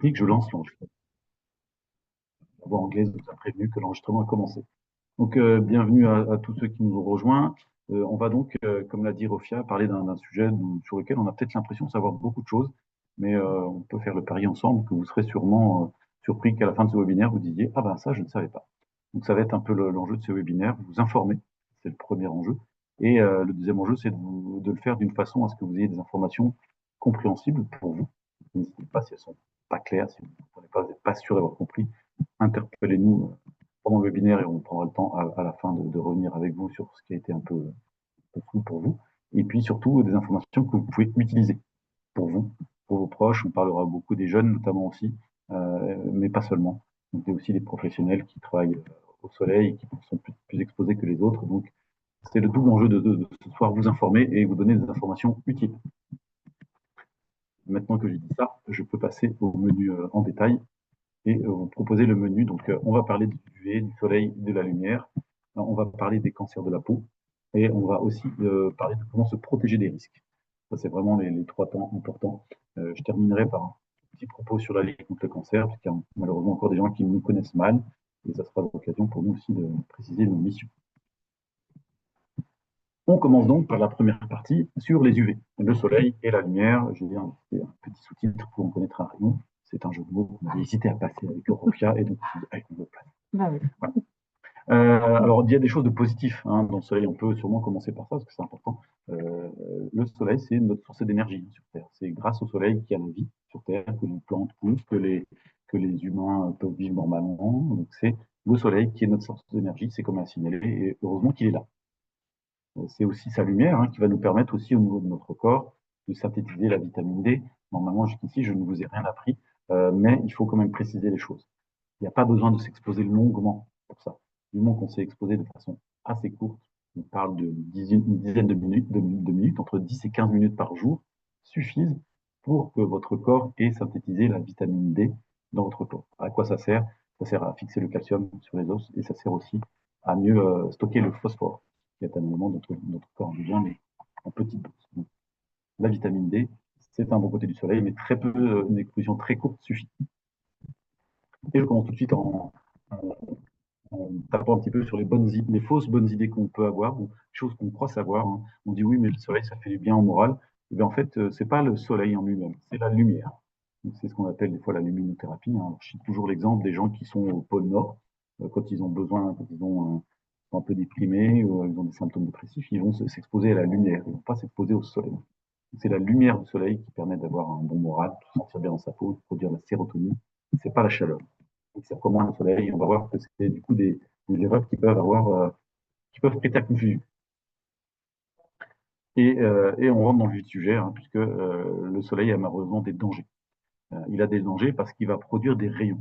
explique, je lance l'enregistrement. La voix anglaise nous a prévenu que l'enregistrement a commencé. Donc, bienvenue à tous ceux qui nous ont rejoints. On va donc, comme l'a dit Rofia, parler d'un sujet sur lequel on a peut-être l'impression de savoir beaucoup de choses, mais on peut faire le pari ensemble que vous serez sûrement surpris qu'à la fin de ce webinaire, vous disiez: ah ben ça, je ne savais pas. Donc, ça va être un peu l'enjeu de ce webinaire, vous informer, c'est le premier enjeu. Et le deuxième enjeu, c'est de le faire d'une façon à ce que vous ayez des informations compréhensibles pour vous. N'hésitez pas si elles ne sont pas claires, si vous n'êtes pas sûr d'avoir compris, interpellez-nous pendant le webinaire et on prendra le temps à la fin de revenir avec vous sur ce qui a été un peu flou pour vous. Et puis surtout des informations que vous pouvez utiliser pour vous, pour vos proches. On parlera beaucoup des jeunes notamment aussi, mais pas seulement. Donc, il y a aussi des professionnels qui travaillent au soleil et qui sont plus exposés que les autres. Donc c'est le double enjeu de ce soir, vous informer et vous donner des informations utiles. Maintenant que j'ai dit ça, je peux passer au menu en détail et vous proposer le menu. Donc, on va parler du UV, du soleil, de la lumière. On va parler des cancers de la peau et on va aussi parler de comment se protéger des risques. Ça, c'est vraiment les trois temps importants. Je terminerai par un petit propos sur la lutte contre le cancer, parce qu'il y a malheureusement encore des gens qui nous connaissent mal et ça sera l'occasion pour nous aussi de préciser nos missions. On commence donc par la première partie sur les UV, le soleil et la lumière. J'ai un petit sous-titre pour en connaître un rayon. C'est un jeu de mots qu'on avait hésité à passer avec Eurofia et donc avec une place. Voilà. Alors, il y a des choses de positif dans le soleil. On peut sûrement commencer par ça parce que c'est important. Le soleil, c'est notre source d'énergie sur Terre. C'est grâce au soleil qu'il y a la vie sur Terre, que les plantes poussent, que les humains peuvent vivre normalement. Donc, c'est le soleil qui est notre source d'énergie. C'est comme un signalé et heureusement qu'il est là. C'est aussi sa lumière qui va nous permettre aussi au niveau de notre corps de synthétiser la vitamine D. Normalement, jusqu'ici, je ne vous ai rien appris, mais il faut quand même préciser les choses. Il n'y a pas besoin de s'exposer longuement pour ça. Du moment qu'on s'est exposé de façon assez courte, on parle de une dizaine de minutes, entre 10 et 15 minutes par jour, suffisent pour que votre corps ait synthétisé la vitamine D dans votre corps. À quoi ça sert? Ça sert à fixer le calcium sur les os et ça sert aussi à mieux stocker le phosphore, qui est un élément dont notre corps a besoin, mais en petite dose. Donc, la vitamine D, c'est un bon côté du soleil, mais très peu, une exposition très courte suffit. Et je commence tout de suite en tapant un petit peu sur les fausses bonnes idées qu'on peut avoir, ou choses qu'on croit savoir. On dit oui, mais le soleil, ça fait du bien au moral. Et bien, en fait, c'est pas le soleil en lui-même, c'est la lumière. C'est ce qu'on appelle des fois la luminothérapie. Je cite toujours l'exemple des gens qui sont au pôle Nord, quand ils ont besoin, quand ils sont un peu déprimés, ou ils ont des symptômes dépressifs, ils vont s'exposer à la lumière, ils ne vont pas s'exposer au soleil. C'est la lumière du soleil qui permet d'avoir un bon moral, de se sentir bien dans sa peau, de produire la sérotonine. C'est pas la chaleur. C'est comment le soleil. On va voir que c'est du coup des erreurs qui peuvent qui peuvent prêter à confusion. Et on rentre dans le vif du sujet, puisque le soleil a malheureusement des dangers. Il a des dangers parce qu'il va produire des rayons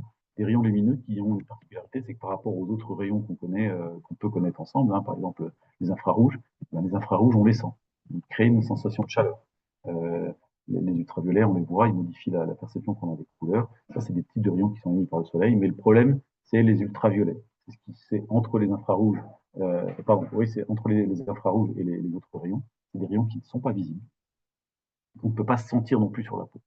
lumineux qui ont une particularité, c'est que par rapport aux autres rayons qu'on connaît, qu'on peut connaître ensemble, par exemple les infrarouges, les infrarouges, on les sent. Ils créent une sensation de chaleur. Euh, les ultraviolets, on les voit, ils modifient la perception qu'on a des couleurs. Ça, c'est des types de rayons qui sont émis par le soleil, mais le problème, c'est les ultraviolets. C'est entre les infrarouges, c'est entre les infrarouges et les autres rayons. C'est des rayons qui ne sont pas visibles. On ne peut pas se sentir non plus sur la peau.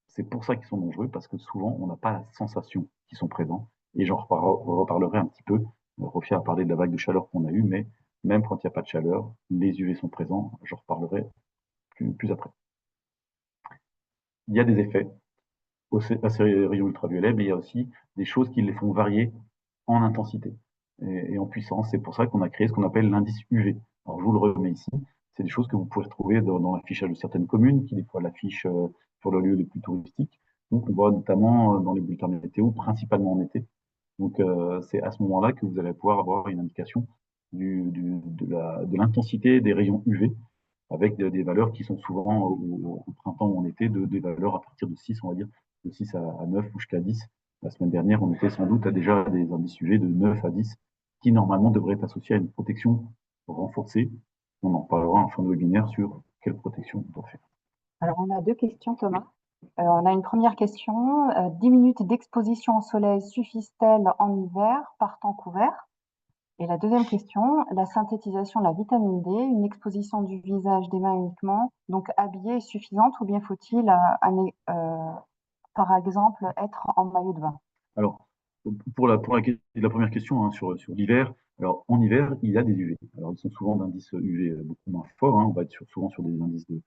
C'est pour ça qu'ils sont dangereux, parce que souvent, on n'a pas la sensation qu'ils sont présents. Et j'en reparlerai un petit peu. Rofia a parlé de la vague de chaleur qu'on a eue, mais même quand il n'y a pas de chaleur, les UV sont présents. J'en reparlerai plus après. Il y a des effets à ces rayons ultraviolets, mais il y a aussi des choses qui les font varier en intensité et en puissance. C'est pour ça qu'on a créé ce qu'on appelle l'indice UV. Alors, je vous le remets ici. C'est des choses que vous pouvez retrouver dans l'affichage de certaines communes, qui des fois l'affichent sur le lieu les plus touristiques. Donc, on voit notamment dans les bulletins météo, principalement en été. Donc, c'est à ce moment-là que vous allez pouvoir avoir une indication de l'intensité des rayons UV, avec des valeurs qui sont souvent au printemps ou en été, des valeurs à partir de 6, on va dire, de 6 à 9 ou jusqu'à 10. La semaine dernière, on était sans doute à déjà des indices UV de 9 à 10, qui normalement devraient être associés à une protection renforcée. On en parlera en fin de webinaire sur quelle protection on doit faire. Alors, on a deux questions, Thomas. On a une première question. 10 minutes d'exposition au soleil suffisent-elles en hiver par temps couvert? Et la deuxième question, la synthétisation de la vitamine D, une exposition du visage, des mains uniquement, donc habillée est suffisante ou bien faut-il par exemple, être en maillot de bain? Alors, pour la première question, hein, sur l'hiver, alors en hiver, il y a des UV. Alors, ils sont souvent d'indices UV beaucoup moins forts, hein. On va être souvent sur des indices de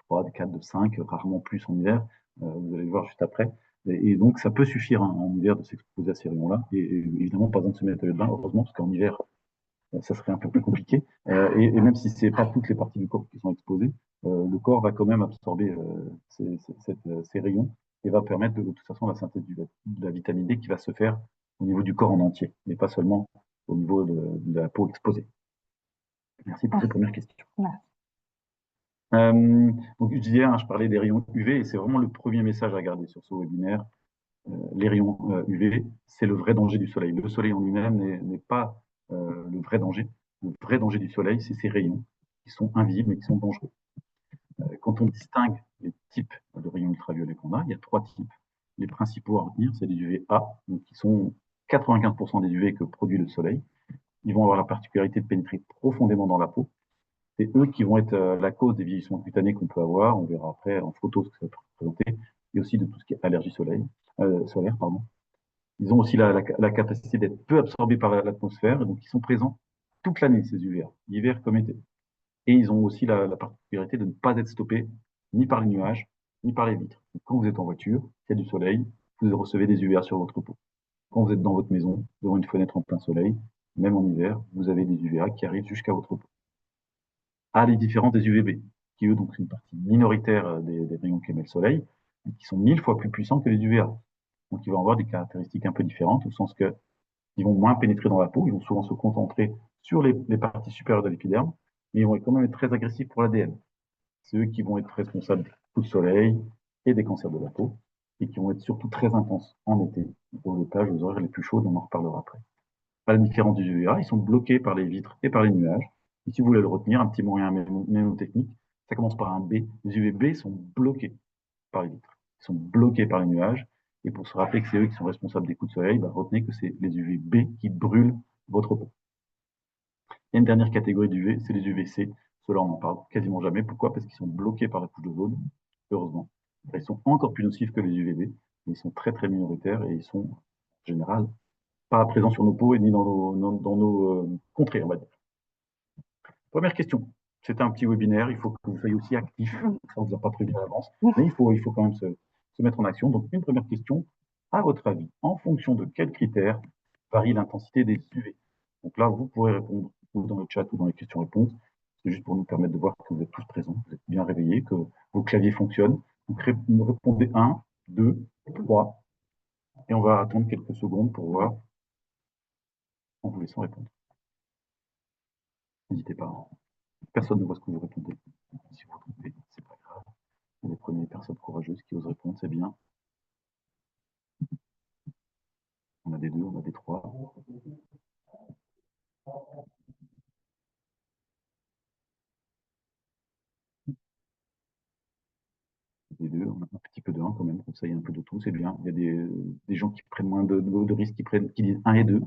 3, de 4, de 5, rarement plus en hiver. Vous allez le voir juste après. Et donc, ça peut suffire, hein, en hiver de s'exposer à ces rayons-là. Et évidemment, pas besoin de se mettre à maillot de bain, heureusement, parce qu'en hiver, ça serait un peu plus compliqué. Et même si c'est pas toutes les parties du corps qui sont exposées, le corps va quand même absorber ces rayons et va permettre de toute façon la synthèse de la vitamine D qui va se faire au niveau du corps en entier, mais pas seulement au niveau de la peau exposée. Merci pour cette première question. Donc je disais, hein, je parlais des rayons UV et c'est vraiment le premier message à garder sur ce webinaire. Les rayons UV, c'est le vrai danger du soleil. Le soleil en lui-même n'est pas le vrai danger. Le vrai danger du soleil, c'est ces rayons qui sont invisibles mais qui sont dangereux. Quand on distingue les types de rayons ultraviolets qu'on a, il y a 3 types. Les principaux à retenir, c'est les UVA, donc qui sont 95% des UV que produit le soleil. Ils vont avoir la particularité de pénétrer profondément dans la peau. C'est eux qui vont être la cause des vieillissements cutanés qu'on peut avoir. On verra après en photo ce que ça peut représenter, et aussi de tout ce qui est allergie solaire. Pardon. Ils ont aussi la capacité d'être peu absorbés par l'atmosphère, et donc ils sont présents toute l'année, ces UVA, hiver comme été. Et ils ont aussi la particularité de ne pas être stoppés ni par les nuages, ni par les vitres. Donc, quand vous êtes en voiture, il y a du soleil, vous recevez des UVA sur votre peau. Quand vous êtes dans votre maison, devant une fenêtre en plein soleil, même en hiver, vous avez des UVA qui arrivent jusqu'à votre peau. À les différences des UVB, qui eux, donc, une partie minoritaire des rayons qu'émet le soleil, mais qui sont 1000 fois plus puissants que les UVA. Donc, ils vont avoir des caractéristiques un peu différentes, au sens que ils vont moins pénétrer dans la peau, ils vont souvent se concentrer sur les parties supérieures de l'épiderme, mais ils vont quand même être très agressifs pour l'ADN. C'est eux qui vont être responsables des coups de soleil et des cancers de la peau, et qui vont être surtout très intenses en été, aux étages, aux horaires les plus chauds, on en reparlera après. À la différence du UVA, ils sont bloqués par les vitres et par les nuages. Et si vous voulez le retenir, un petit moyen mémotechnique, ça commence par un B. Les UVB sont bloqués par les vitres. Ils sont bloqués par les nuages. Et pour se rappeler que c'est eux qui sont responsables des coups de soleil, bah, retenez que c'est les UVB qui brûlent votre peau. Il y a une dernière catégorie d'UV, c'est les UVC. Ceux-là, on n'en parle quasiment jamais. Pourquoi? Parce qu'ils sont bloqués par la couche d'ozone, heureusement. Ils sont encore plus nocifs que les UVB. Ils sont très très minoritaires et ils sont, en général, pas présents sur nos peaux et ni dans nos contrées, on va dire. Première question. C'était un petit webinaire. Il faut que vous soyez aussi actifs. Ça, on ne vous a pas prévu à l'avance. Mais il faut quand même se mettre en action. Donc, une première question. À votre avis, en fonction de quels critères varie l'intensité des UV? Donc là, vous pourrez répondre ou dans le chat ou dans les questions-réponses. C'est juste pour nous permettre de voir que vous êtes tous présents, que vous êtes bien réveillés, que vos claviers fonctionnent. Donc, répondez 1, 2, 3. Et on va attendre quelques secondes pour voir en vous laissant répondre. N'hésitez pas. Personne ne voit ce que vous répondez. Si vous vous trompez, c'est pas grave. Les premières personnes courageuses qui osent répondre, c'est bien. On a des 2, on a des 3. Des 2, on a un petit peu de 1 quand même, comme ça il y a un peu de tout, c'est bien. Il y a des gens qui prennent moins de risques, qui disent 1 et 2. On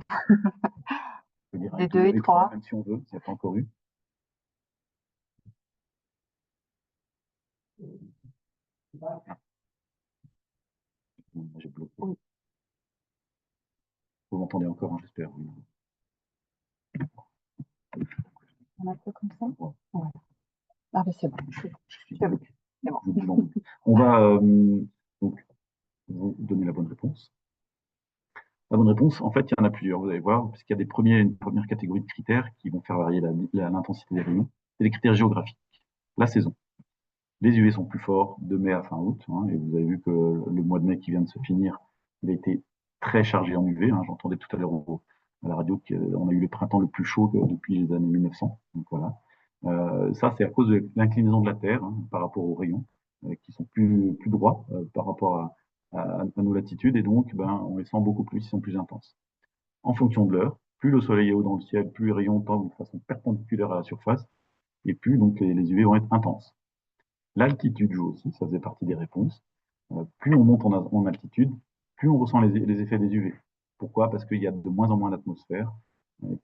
peut dire des 2 et 3, même si on veut, s'il n'y a pas encore eu. J'ai bloqué. Oui. Vous m'entendez encore, hein, j'espère. Oui. On a fait comme ça. Ouais. Ah ben c'est bon. C'est bon. On va donc vous donner la bonne réponse. La bonne réponse, en fait, il y en a plusieurs, vous allez voir, puisqu'il y a une première catégorie de critères qui vont faire varier l'intensité des rayons. C'est les critères géographiques. La saison. Les UV sont plus forts de mai à fin août, hein, et vous avez vu que le mois de mai qui vient de se finir, il a été très chargé en UV. Hein, j'entendais tout à l'heure à la radio qu'on a eu le printemps le plus chaud depuis les années 1900. Donc voilà. Ça, c'est à cause de l'inclinaison de la Terre, hein, par rapport aux rayons, qui sont plus droits par rapport à nos latitudes, et donc on les sent beaucoup plus, ils sont plus intenses. En fonction de l'heure, plus le soleil est haut dans le ciel, plus les rayons tendent de façon perpendiculaire à la surface, et plus donc les UV vont être intenses. L'altitude joue aussi, ça faisait partie des réponses. Plus on monte en altitude, plus on ressent les effets des UV. Pourquoi? Parce qu'il y a de moins en moins d'atmosphère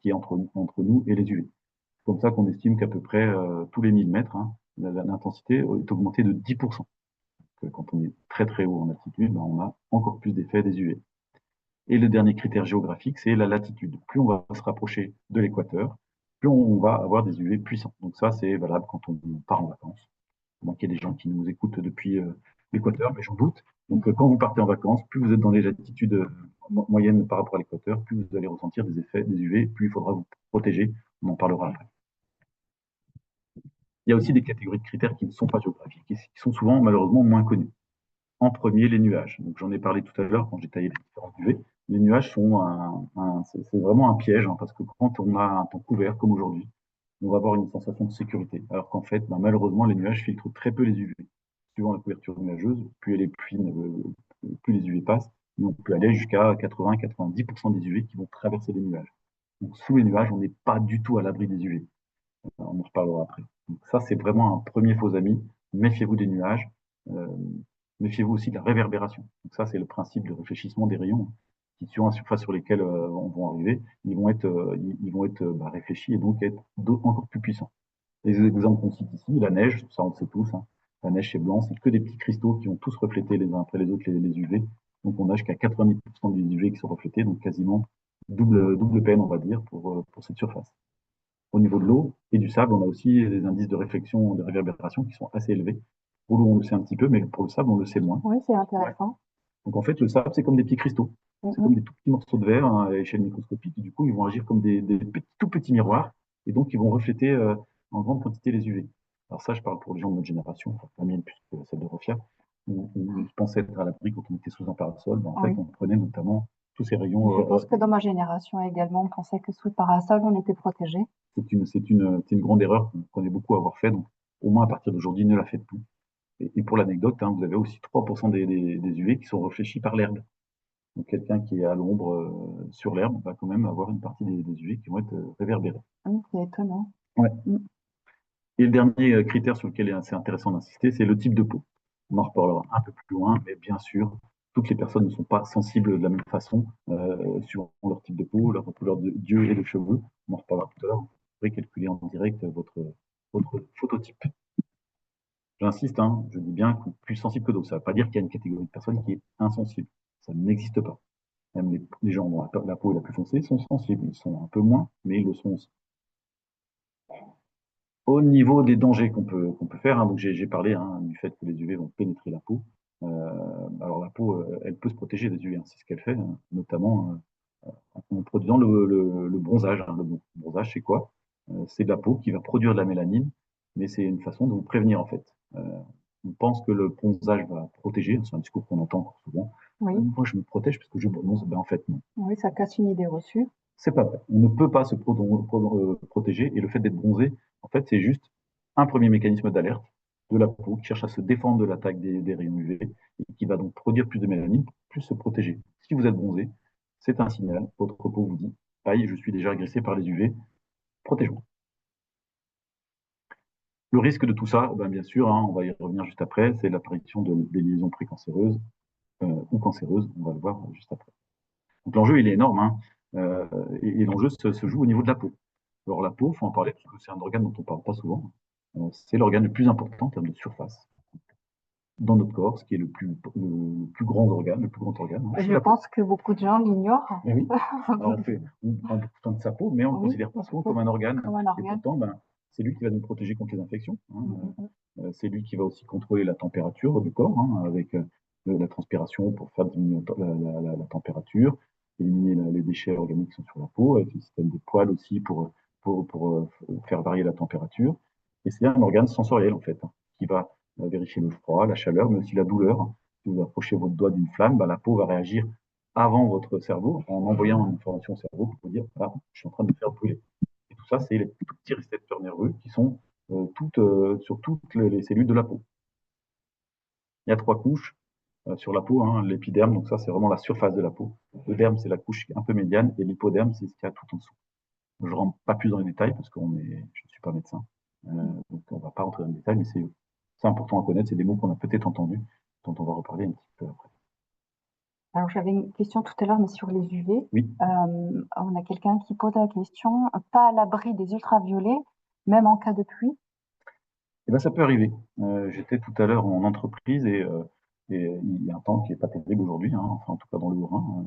qui est entre nous et les UV. C'est comme ça qu'on estime qu'à peu près tous les 1000 mètres, hein, l'intensité est augmentée de 10%. que quand on est très très haut en altitude, ben, on a encore plus d'effets des UV. Et le dernier critère géographique, c'est la latitude. Plus on va se rapprocher de l'équateur, plus on va avoir des UV puissants. Donc ça, c'est valable quand on part en vacances. Donc il y a des gens qui nous écoutent depuis l'équateur, mais j'en doute. Donc quand vous partez en vacances, plus vous êtes dans les latitudes moyennes par rapport à l'équateur, plus vous allez ressentir des effets des UV, plus il faudra vous protéger. On en parlera après. Il y a aussi des catégories de critères qui ne sont pas géographiques et qui sont souvent malheureusement moins connus. En premier, les nuages. Donc j'en ai parlé tout à l'heure quand j'ai taillé les différents UV. Les nuages sont c'est vraiment un piège, hein, parce que quand on a un temps couvert comme aujourd'hui, on va avoir une sensation de sécurité. Alors qu'en fait, ben, malheureusement, les nuages filtrent très peu les UV. Suivant la couverture nuageuse, plus elle est fine, plus les UV passent, mais on peut aller jusqu'à 80-90% des UV qui vont traverser les nuages. Donc sous les nuages, on n'est pas du tout à l'abri des UV. On en reparlera après. Donc ça, c'est vraiment un premier faux ami. Méfiez-vous des nuages. Euh, Méfiez-vous aussi de la réverbération. Donc ça, c'est le principe de réfléchissement des rayons qui, sur la surface sur lesquelles on va arriver, ils vont être réfléchis et donc être encore plus puissants. Les exemples qu'on cite ici, la neige, ça on le sait tous, hein. La neige c'est blanc, c'est que des petits cristaux qui vont tous refléter les uns après les autres les UV. Donc on a jusqu'à 90% des UV qui sont reflétés, donc quasiment double peine, on va dire, pour cette surface. Au niveau de l'eau et du sable, on a aussi des indices de réflexion, de réverbération qui sont assez élevés. Pour l'eau, on le sait un petit peu, mais pour le sable, on le sait moins. Oui, c'est intéressant. Donc en fait, le sable, c'est comme des petits cristaux. C'est comme des tout petits morceaux de verre, hein, à échelle microscopique, et du coup, ils vont agir comme des tout petits miroirs, et donc ils vont refléter en grande quantité les UV. Alors ça, je parle pour les gens de notre génération, enfin la mienne puisque celle de Rofia, où je pensais être à l'abri quand on était sous un parasol. Ben, en fait, on prenait notamment tous ces rayons. Je pense que dans ma génération également, on pensait que sous le parasol, on était protégé. C'est une grande erreur qu'on est beaucoup à avoir fait, donc au moins à partir d'aujourd'hui, ne la faites plus. Et pour l'anecdote, hein, vous avez aussi 3% des UV qui sont réfléchis par l'herbe. Donc quelqu'un qui est à l'ombre sur l'herbe va quand même avoir une partie des UV qui vont être réverbérés. C'est étonnant. Ouais. Et le dernier critère sur lequel c'est intéressant d'insister, c'est le type de peau. On en reparlera un peu plus loin, mais bien sûr, toutes les personnes ne sont pas sensibles de la même façon sur leur type de peau, leur couleur d'yeux et de cheveux. On en reparlera tout à l'heure. Vous pourrez calculer en direct votre phototype. J'insiste, hein, je dis bien plus sensible que d'autres. Ça ne veut pas dire qu'il y a une catégorie de personnes qui est insensible. Ça n'existe pas. Même les gens dont la peau est la plus foncée sont sensibles. Ils sont un peu moins, mais ils le sont aussi. Au niveau des dangers qu'on peut faire, hein, donc j'ai parlé du fait que les UV vont pénétrer la peau. Alors la peau, elle peut se protéger des UV, hein, c'est ce qu'elle fait, hein, notamment en produisant le bronzage. Hein. Le bronzage, c'est quoi? C'est de la peau qui va produire de la mélanine, mais c'est une façon de vous prévenir en fait. On pense que le bronzage va protéger, c'est un discours qu'on entend encore souvent. Oui. Moi, je me protège parce que je bronze. Ben, en fait, non. Oui, ça casse une idée reçue. C'est pas vrai. On ne peut pas se protéger et le fait d'être bronzé, en fait, c'est juste un premier mécanisme d'alerte de la peau qui cherche à se défendre de l'attaque des rayons UV et qui va donc produire plus de mélanine pour plus se protéger. Si vous êtes bronzé, c'est un signal. Votre peau vous dit, aïe, je suis déjà agressé par les UV, protège-moi. Le risque de tout ça, ben, bien sûr, hein, on va y revenir juste après, c'est l'apparition des liaisons précancéreuses ou cancéreuses, on va le voir juste après. Donc l'enjeu, il est énorme, hein, et l'enjeu se joue au niveau de la peau. Alors la peau, il faut en parler parce que c'est un organe dont on ne parle pas souvent. C'est l'organe le plus important en termes de surface dans notre corps, ce qui est le plus grand organe, le plus grand organe. Hein, je pense que beaucoup de gens l'ignorent. Oui. Alors on prend beaucoup de sa peau, mais on ne le considère pas souvent comme un organe. Et pourtant, ben, c'est lui qui va nous protéger contre les infections. Hein. C'est lui qui va aussi contrôler la température du corps, hein, avec la transpiration pour faire diminuer la température, éliminer les déchets organiques qui sont sur la peau, avec le système de poils aussi pour faire varier la température. Et c'est un organe sensoriel, en fait, hein, qui va vérifier le froid, la chaleur, mais aussi la douleur. Si vous approchez votre doigt d'une flamme, ben, la peau va réagir avant votre cerveau, en envoyant une information au cerveau pour vous dire, ah, je suis en train de me faire brûler. Et tout ça, c'est les tout petits récepteurs nerveux qui sont sur toutes les cellules de la peau. Il y a 3 couches sur la peau, hein, l'épiderme, donc ça c'est vraiment la surface de la peau. Le derme, c'est la couche un peu médiane, et l'hypoderme, c'est ce qu'il y a tout en dessous. Je ne rentre pas plus dans les détails parce que je ne suis pas médecin, donc on ne va pas rentrer dans les détails, mais c'est important à connaître, c'est des mots qu'on a peut-être entendus, dont on va reparler un petit peu après. Alors, j'avais une question tout à l'heure, mais sur les UV. Oui. On a quelqu'un qui pose la question, pas à l'abri des ultraviolets, même en cas de pluie? Eh ben, ça peut arriver. J'étais tout à l'heure en entreprise et il y a un temps qui n'est pas terrible aujourd'hui, hein, enfin en tout cas dans le Haut-Rhin.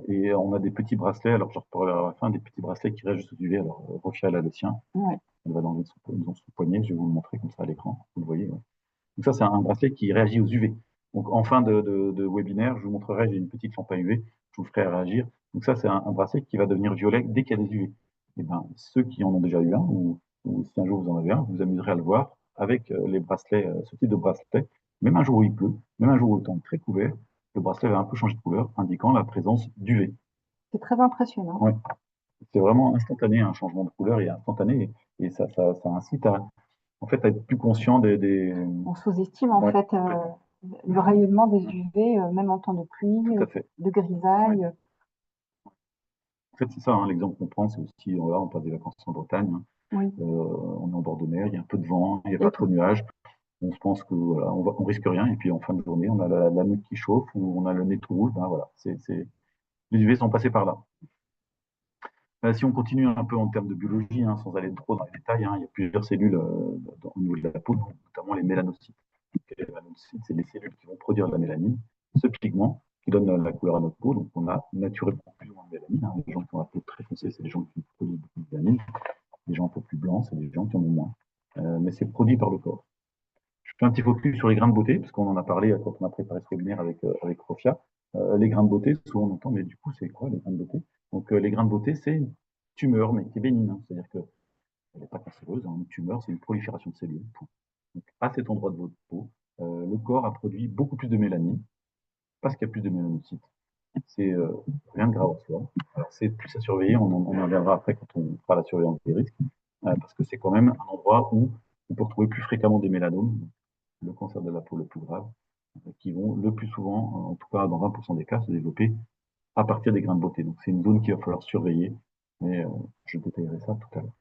Et on a des petits bracelets, alors je reparlerai à la fin, des petits bracelets qui restent juste UV. Alors Rofia elle a le sien, Ouais. elle va l'enlever dans son poignet, je vais vous le montrer comme ça à l'écran, vous le voyez. Ouais. Donc ça c'est un bracelet qui réagit aux UV. Donc en fin de webinaire, je vous montrerai, j'ai une petite lampe à UV, je vous ferai réagir. Donc ça c'est un bracelet qui va devenir violet dès qu'il y a des UV. Et ben ceux qui en ont déjà eu un, ou si un jour vous en avez un, vous vous amuserez à le voir avec les bracelets, ce type de bracelet. Même un jour où il pleut, même un jour où le temps est très couvert, le bracelet va un peu changer de couleur, indiquant la présence d'UV. C'est très impressionnant. Ouais. C'est vraiment instantané, un changement de couleur est instantané et ça incite en fait, à être plus conscient On sous-estime en Ouais, fait le rayonnement des UV, même en temps de pluie, tout à fait. de grisaille. Ouais. En fait, c'est ça, hein, l'exemple qu'on prend, c'est aussi, voilà, on passe des vacances en Bretagne, hein, Oui. on est en bord de mer, il y a un peu de vent, il n'y a pas trop de nuages, on se pense que voilà, on risque rien, et puis en fin de journée, on a la nuque qui chauffe, ou on a le nez tout rouge, ben voilà, les UV sont passés par là. Si on continue un peu en termes de biologie, hein, sans aller trop dans les détails, hein, il y a plusieurs cellules au niveau de la peau, notamment les mélanocytes. Les mélanocytes, c'est les cellules qui vont produire de la mélanine, ce pigment qui donne la couleur à notre peau. Donc on a naturellement plus ou moins de mélanine. Hein. Les gens qui ont la peau très foncée, c'est les gens qui produisent beaucoup de mélanine. Les gens un peu plus blancs, c'est les gens qui en ont moins. Mais c'est produit par le corps. Je fais un petit focus sur les grains de beauté, parce qu'on en a parlé quand on a préparé ce webinaire avec Rofia. Les grains de beauté, souvent on entend, mais du coup, c'est quoi les grains de beauté? Donc les grains de beauté, c'est une tumeur, mais qui est bénigne. Hein. C'est-à-dire qu'elle n'est pas cancéreuse. Hein. Une tumeur, c'est une prolifération de cellules. Donc, à cet endroit de votre peau, le corps a produit beaucoup plus de mélanine, parce qu'il y a plus de mélanocytes. C'est rien de grave en soi. Alors, c'est plus à surveiller, on en reviendra après quand on fera la surveillance des risques, parce que c'est quand même un endroit où on peut retrouver plus fréquemment des mélanomes, le cancer de la peau le plus grave, qui vont le plus souvent, en tout cas dans 20% des cas, se développer à partir des grains de beauté. Donc c'est une zone qu'il va falloir surveiller, mais je détaillerai ça tout à l'heure.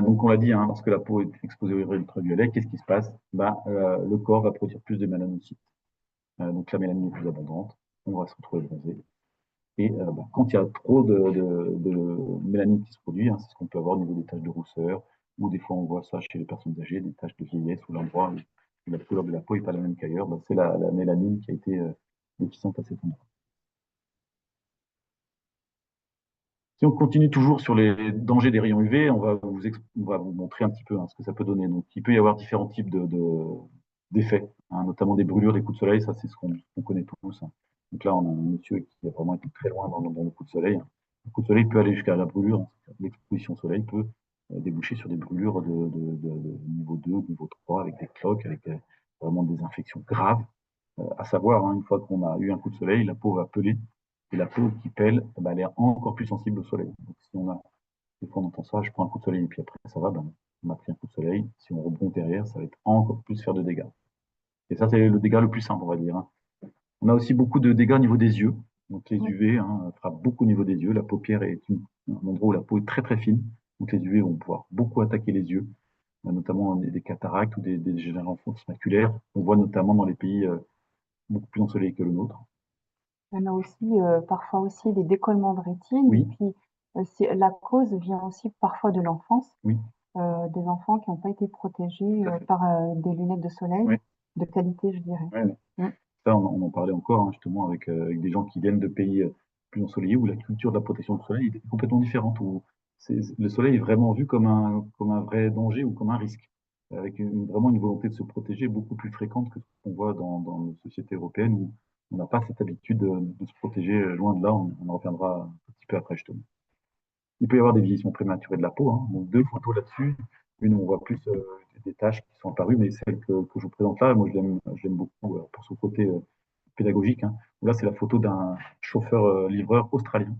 Donc on l'a dit, hein, lorsque la peau est exposée aux rayons ultraviolets, qu'est-ce qui se passe? Le corps va produire plus de mélanocytes. Donc la mélanine est plus abondante, on va se retrouver bronzé. Et quand il y a trop de mélanine qui se produit, hein, c'est ce qu'on peut avoir au niveau des taches de rousseur, ou des fois on voit ça chez les personnes âgées, des taches de vieillesse, où l'endroit où la couleur de la peau n'est pas la même qu'ailleurs, c'est la mélanine qui a été déficiente à cet endroit. Si on continue toujours sur les dangers des rayons UV, on va vous montrer un petit peu hein, ce que ça peut donner. Donc, il peut y avoir différents types d'effets, hein, notamment des brûlures, des coups de soleil, ça c'est ce qu'on connaît tous. Hein. Donc là, on a un monsieur qui a vraiment été très loin dans le coup de soleil. Hein. Le coup de soleil peut aller jusqu'à la brûlure. Hein. L'exposition au soleil peut déboucher sur des brûlures de niveau 2, niveau 3, avec des cloques, avec vraiment des infections graves. À savoir, hein, une fois qu'on a eu un coup de soleil, la peau va peler et la peau qui pèle, elle est encore plus sensible au soleil. Donc, si on a, des fois on entend ça, je prends un coup de soleil et puis après ça va, on a pris un coup de soleil. Si on rebondit derrière, ça va être encore plus faire de dégâts. Et ça, c'est le dégât le plus simple, on va dire. Hein. On a aussi beaucoup de dégâts au niveau des yeux. Donc les UV hein, frappent beaucoup au niveau des yeux. La paupière est un endroit où la peau est très très fine. Donc les UV vont pouvoir beaucoup attaquer les yeux, notamment des cataractes ou des dégénérescences maculaires. On voit notamment dans les pays beaucoup plus ensoleillés que le nôtre. On a aussi parfois aussi des décollements de rétine. Oui. Et puis la cause vient aussi parfois de l'enfance. Oui. Des enfants qui n'ont pas été protégés par des lunettes de soleil de qualité, je dirais. Ça, on en parlait encore hein, justement avec des gens qui viennent de pays plus ensoleillés où la culture de la protection du soleil est complètement différente, où le soleil est vraiment vu comme un vrai danger ou comme un risque, avec vraiment une volonté de se protéger beaucoup plus fréquente que ce qu'on voit dans nos sociétés européennes où on n'a pas cette habitude de se protéger loin de là, on en reviendra un petit peu après justement. Il peut y avoir des vieillissements prématurés de la peau, hein. Donc deux photos là-dessus. Une, on voit plus des taches qui sont apparues, mais celle que je vous présente là, moi je l'aime beaucoup pour son côté pédagogique. Hein. Là, c'est la photo d'un chauffeur-livreur australien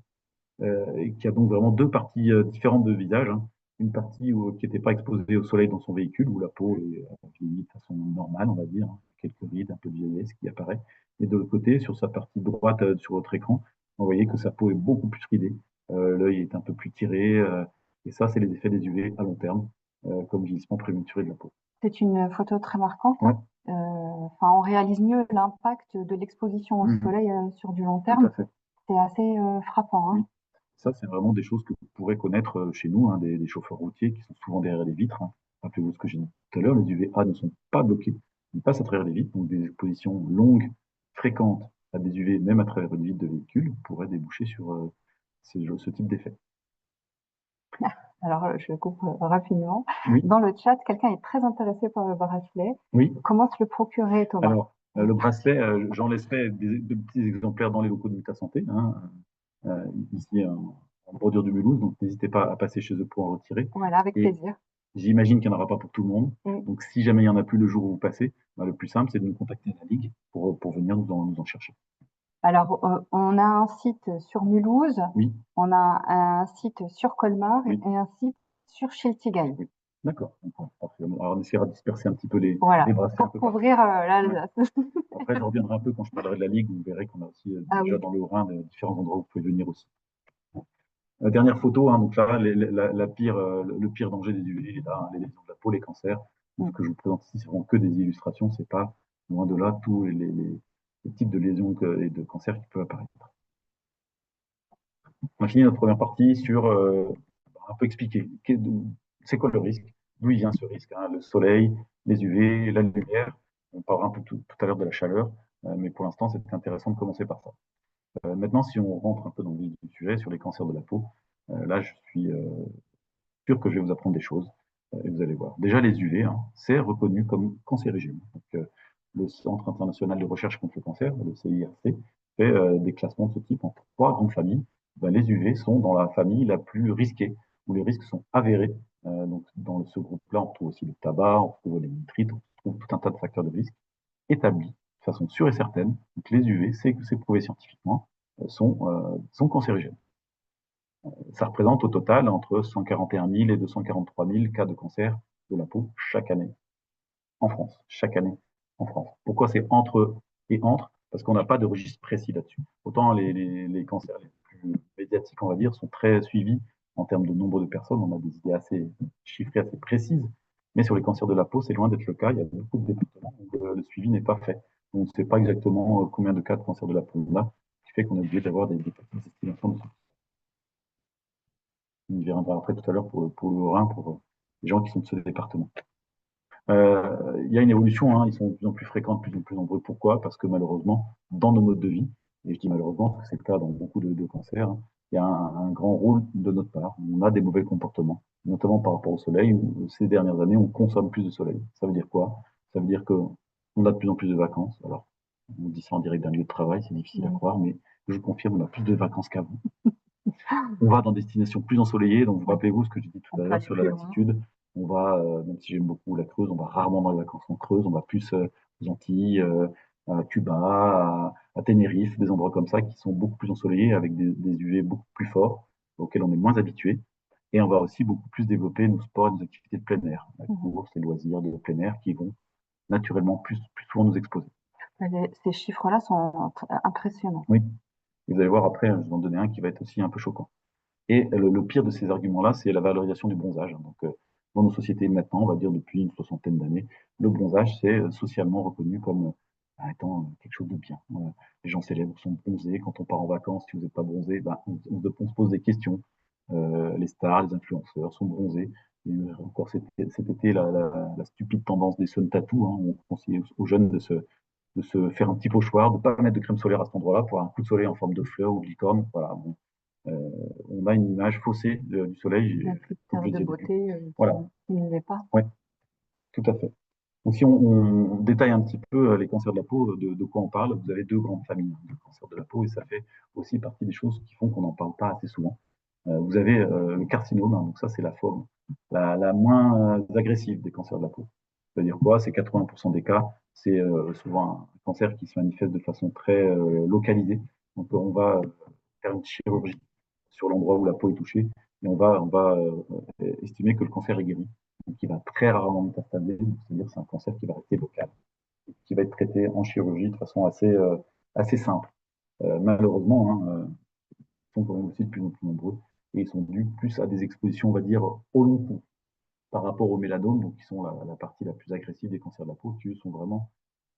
et qui a donc vraiment deux parties différentes de visage. Hein. Une partie qui n'était pas exposée au soleil dans son véhicule, où la peau est vieillie de façon normale, on va dire, hein. Quelques rides, un peu de vieillesse qui apparaît. Et de l'autre côté, sur sa partie droite sur votre écran, vous voyez que sa peau est beaucoup plus ridée. L'œil est un peu plus tiré. Et ça, c'est les effets des UV à long terme, comme vieillissement prématuré de la peau. C'est une photo très marquante. Ouais. On réalise mieux l'impact de l'exposition au soleil sur du long terme. C'est assez frappant. Hein. Ça, c'est vraiment des choses que vous pourrez connaître chez nous, hein, des chauffeurs routiers qui sont souvent derrière les vitres, hein. Rappelez-vous ce que j'ai dit tout à l'heure, les UVA ne sont pas bloqués, ils passent à travers les vitres, donc des expositions longues, fréquentes à des UV, même à travers une vitre de véhicule, pourraient déboucher sur ce type d'effet. Alors, je coupe rapidement. Oui. Dans le chat, quelqu'un est très intéressé par le bracelet. Oui. Comment se le procurer, Thomas? Alors, le bracelet, j'en laisserai de petits exemplaires dans les locaux de Mita Santé, hein, ici en bordure du Mulhouse, donc n'hésitez pas à passer chez eux pour en retirer. Voilà, avec plaisir. J'imagine qu'il n'y en aura pas pour tout le monde. Donc, si jamais il n'y en a plus le jour où vous passez, le plus simple, c'est de nous contacter à la Ligue pour venir nous en chercher. Alors, on a un site sur Mulhouse, oui. On a un site sur Colmar et un site sur Schiltigheim. Oui. D'accord. Alors, on essaiera de disperser un petit peu les bracelets. Pour couvrir l'Alsace. Après, je reviendrai un peu quand je parlerai de la Ligue. Vous verrez qu'on a aussi déjà dans le Haut-Rhin différents endroits où vous pouvez venir aussi. Dernière photo, hein, donc là, le pire danger des UV, est là, les lésions de la peau, les cancers. Ce que je vous présente ici, c'est vraiment que des illustrations, c'est pas loin de là tous les types de lésions et de cancers qui peuvent apparaître. On a fini notre première partie sur un peu expliquer c'est quoi le risque, d'où il vient ce risque, hein, le soleil, les UV, la lumière. On parlera un peu tout à l'heure de la chaleur, mais pour l'instant, c'est intéressant de commencer par ça. Maintenant, si on rentre un peu dans le vif du sujet sur les cancers de la peau, là, je suis sûr que je vais vous apprendre des choses et vous allez voir. Déjà, les UV, hein, c'est reconnu comme cancérigène. Donc, le Centre international de recherche contre le cancer, le CIRC, fait des classements de ce type en 3 grandes familles. Les UV sont dans la famille la plus risquée, où les risques sont avérés. Donc, dans ce groupe-là, on retrouve aussi le tabac, on retrouve les nitrites, on trouve tout un tas de facteurs de risque établis de façon sûre et certaine. Donc, les UV, c'est prouvé scientifiquement, sont cancérigènes. Ça représente au total entre 141 000 et 243 000 cas de cancer de la peau chaque année en France. Chaque année en France. Pourquoi c'est entre et entre? Parce qu'on n'a pas de registre précis là-dessus. Autant les cancers les plus médiatiques, on va dire, sont très suivis en termes de nombre de personnes. On a des idées assez chiffrées, assez précises. Mais sur les cancers de la peau, c'est loin d'être le cas. Il y a beaucoup de départements où le suivi n'est pas fait. On ne sait pas exactement combien de cas de cancer de la peau on a, ce qui fait qu'on est obligé d'avoir des petites estimations de ça. On y reviendra après tout à l'heure pour le Haut-Rhin, pour les gens qui sont de ce département. Il y a une évolution, hein, ils sont de plus en plus fréquents, de plus en plus nombreux. Pourquoi? Parce que malheureusement, dans nos modes de vie, et je dis malheureusement parce que c'est le cas dans beaucoup de cancers, hein, il y a un grand rôle de notre part. On a des mauvais comportements, notamment par rapport au soleil, où ces dernières années, on consomme plus de soleil. Ça veut dire quoi? Ça veut dire qu'on a de plus en plus de vacances. Alors, on dit ça en direct d'un lieu de travail, c'est difficile à croire, mais je confirme, on a plus de vacances qu'avant. On va dans des destinations plus ensoleillées, donc vous rappelez-vous ce que j'ai dit tout à l'heure sur la latitude. On va, même si j'aime beaucoup la Creuse, on va rarement dans les vacances en Creuse, on va plus aux Antilles, à Cuba, à Tenerife, des endroits comme ça qui sont beaucoup plus ensoleillés avec des UV beaucoup plus forts, auxquels on est moins habitué. Et on va aussi beaucoup plus développer nos sports et nos activités de plein air, la course, les loisirs de plein air qui vont naturellement plus souvent nous exposer. Ces chiffres-là sont impressionnants. Oui. Et vous allez voir après, je vais en donner un qui va être aussi un peu choquant. Et le pire de ces arguments-là, c'est la valorisation du bronzage. Donc, dans nos sociétés maintenant, on va dire depuis une soixantaine d'années, le bronzage, c'est socialement reconnu comme étant quelque chose de bien. Les gens célèbres sont bronzés. Quand on part en vacances, si vous n'êtes pas bronzé, on se pose des questions. Les stars, les influenceurs sont bronzés. Il y a eu encore cet été la stupide tendance des sun tattoo. Hein, on conseille aux jeunes de se faire un petit pochoir, de ne pas mettre de crème solaire à cet endroit-là pour avoir un coup de soleil en forme de fleur ou de licorne. Voilà, bon. On a une image faussée du soleil. Un critère de beauté voilà. qui ne l'est pas. Oui, tout à fait. Donc, si on détaille un petit peu les cancers de la peau, de quoi on parle, vous avez 2 grandes familles de cancers de la peau et ça fait aussi partie des choses qui font qu'on n'en parle pas assez souvent. Vous avez le carcinome, hein, donc ça c'est la forme la moins agressive des cancers de la peau. C'est-à-dire quoi? C'est 80% des cas, c'est souvent un cancer qui se manifeste de façon très localisée. Donc on va faire une chirurgie sur l'endroit où la peau est touchée et on va estimer que le cancer est guéri. Donc il va très rarement métastaser, c'est-à-dire c'est un cancer qui va rester local, qui va être traité en chirurgie de façon assez simple. Malheureusement, hein, ils sont quand même aussi de plus en plus nombreux et ils sont dus plus à des expositions, on va dire, au long cours par rapport aux mélanomes, donc qui sont la partie la plus agressive des cancers de la peau, qui eux sont vraiment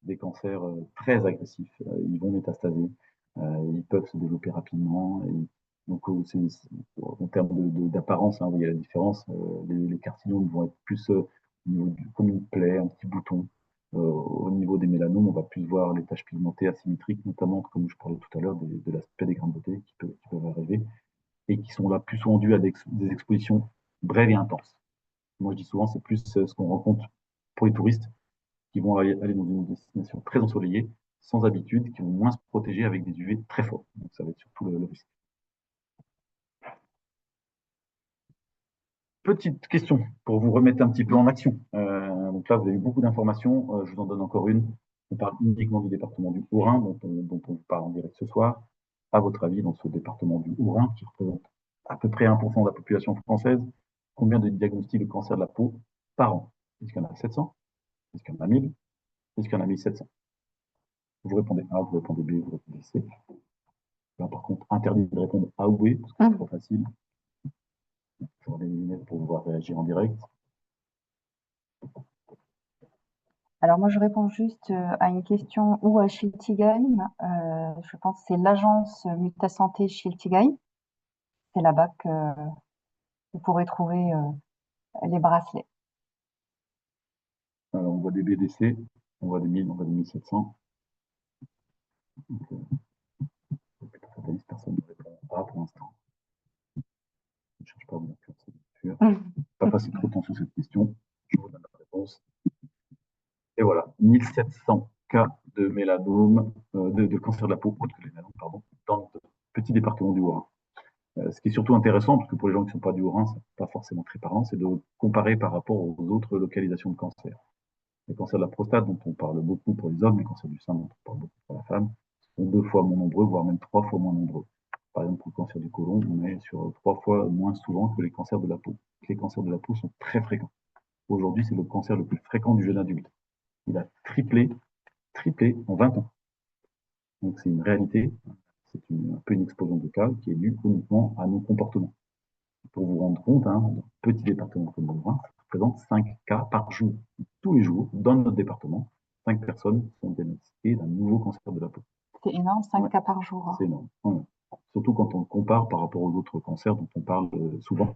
des cancers très agressifs. Ils vont métastaser, ils peuvent se développer rapidement, et Donc, en termes d'apparence, hein, vous voyez la différence. Les carcinomes vont être plus comme une plaie, un petit bouton. Au niveau des mélanomes, on va plus voir les taches pigmentées asymétriques, notamment, comme je parlais tout à l'heure, de l'aspect des grains de beauté qui peuvent arriver et qui sont là plus souvent dus à des expositions brèves et intenses. Moi, je dis souvent, c'est plus ce qu'on rencontre pour les touristes qui vont aller dans une destination très ensoleillée, sans habitude, qui vont moins se protéger avec des UV très forts. Donc, ça va être surtout le risque. Petite question pour vous remettre un petit peu en action. Donc là, vous avez eu beaucoup d'informations. Je vous en donne encore une. On parle uniquement du département du Haut-Rhin, dont on vous parle en direct ce soir. À votre avis, dans ce département du Haut-Rhin, qui représente à peu près 1% de la population française, combien de diagnostics de cancer de la peau par an? Est-ce qu'il y en a 700? Est-ce qu'il y en a 1000? Est-ce qu'il y en a 1700? Vous répondez A, vous répondez B, vous répondez C. Là, par contre, interdit de répondre A ou B, parce que c'est trop facile. Je vais les lunettes pour pouvoir réagir en direct. Alors moi, je réponds juste à une question où à Schiltigheim. Je pense que c'est l'agence Mutasanté Schiltigheim. C'est là-bas que vous pourrez trouver les bracelets. Alors, on voit des BDC, on voit des 1000, on voit des 1700. Donc, personne ne répond pas pour l'instant. Je ne cherche pas mon cœur, c'est sûr. Pas passer trop de temps sur cette question. Je vous donne la réponse. Et voilà, 1700 cas de mélanome, de cancer de la peau, autre que les mélanomes, pardon, dans notre petit département du Haut-Rhin. Ce qui est surtout intéressant, parce que pour les gens qui ne sont pas du Haut-Rhin, ce n'est pas forcément très parlant, c'est de comparer par rapport aux autres localisations de cancer. Les cancers de la prostate, dont on parle beaucoup pour les hommes, les cancers du sein, dont on parle beaucoup pour la femme, sont 2 fois moins nombreux, voire même 3 fois moins nombreux. Par exemple, pour le cancer du côlon, on est sur 3 fois moins souvent que les cancers de la peau. Les cancers de la peau sont très fréquents. Aujourd'hui, c'est le cancer le plus fréquent du jeune adulte. Il a triplé en 20 ans. Donc c'est une réalité, c'est un peu une explosion de cas qui est due uniquement à nos comportements. Pour vous rendre compte, dans un petit département comme le Rhin, ça représente 5 cas par jour. Tous les jours, dans notre département, 5 personnes sont diagnostiquées d'un nouveau cancer de la peau. C'est énorme, 5 cas par jour. C'est énorme. Ouais. Surtout quand on compare par rapport aux autres cancers dont on parle souvent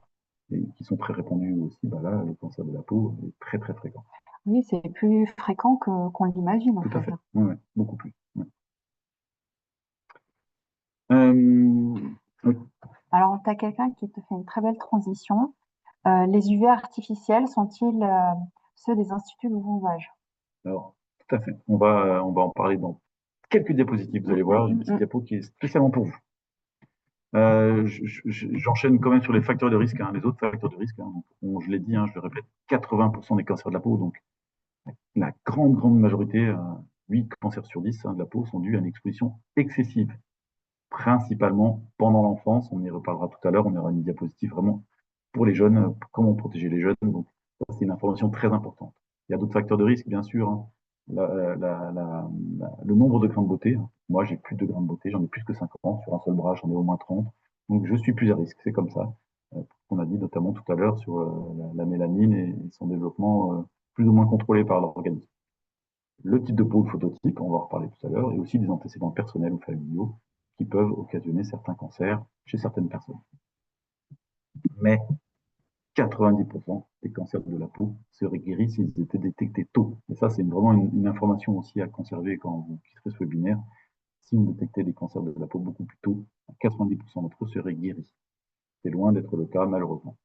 et qui sont très répandus aussi. Là, le cancer de la peau est très très fréquent. Oui, c'est plus fréquent qu'on l'imagine. Tout à fait. Beaucoup plus. Ouais. Oui. Alors, tu as quelqu'un qui te fait une très belle transition. Les UV artificiels sont-ils ceux des instituts de bronzage? Alors, tout à fait. On va en parler dans quelques diapositives. Vous allez voir, j'ai une petite diapo qui est spécialement pour vous. J'enchaîne quand même sur les facteurs de risque, les autres facteurs de risque. Donc, je l'ai dit, je le répète, 80% des cancers de la peau, donc la grande majorité, 8 cancers sur 10 de la peau, sont dus à une exposition excessive, principalement pendant l'enfance. On y reparlera tout à l'heure, on aura une diapositive vraiment pour les jeunes, comment protéger les jeunes. Donc, c'est une information très importante. Il y a d'autres facteurs de risque, bien sûr. Le nombre de grains de beauté. Moi, j'ai plus de grains de beauté, j'en ai plus que 50. Sur un seul bras, j'en ai au moins 30. Donc, je suis plus à risque, c'est comme ça. On a dit notamment tout à l'heure sur la mélanine et son développement plus ou moins contrôlé par l'organisme. Le type de peau, le phototype, on va en reparler tout à l'heure, et aussi des antécédents personnels ou familiaux qui peuvent occasionner certains cancers chez certaines personnes. Mais 90% des cancers de la peau seraient guéris s'ils étaient détectés tôt. Et ça, c'est vraiment une information aussi à conserver quand vous quitterez ce webinaire. Si vous détectez des cancers de la peau beaucoup plus tôt, 90% d'entre eux seraient guéris. C'est loin d'être le cas, malheureusement.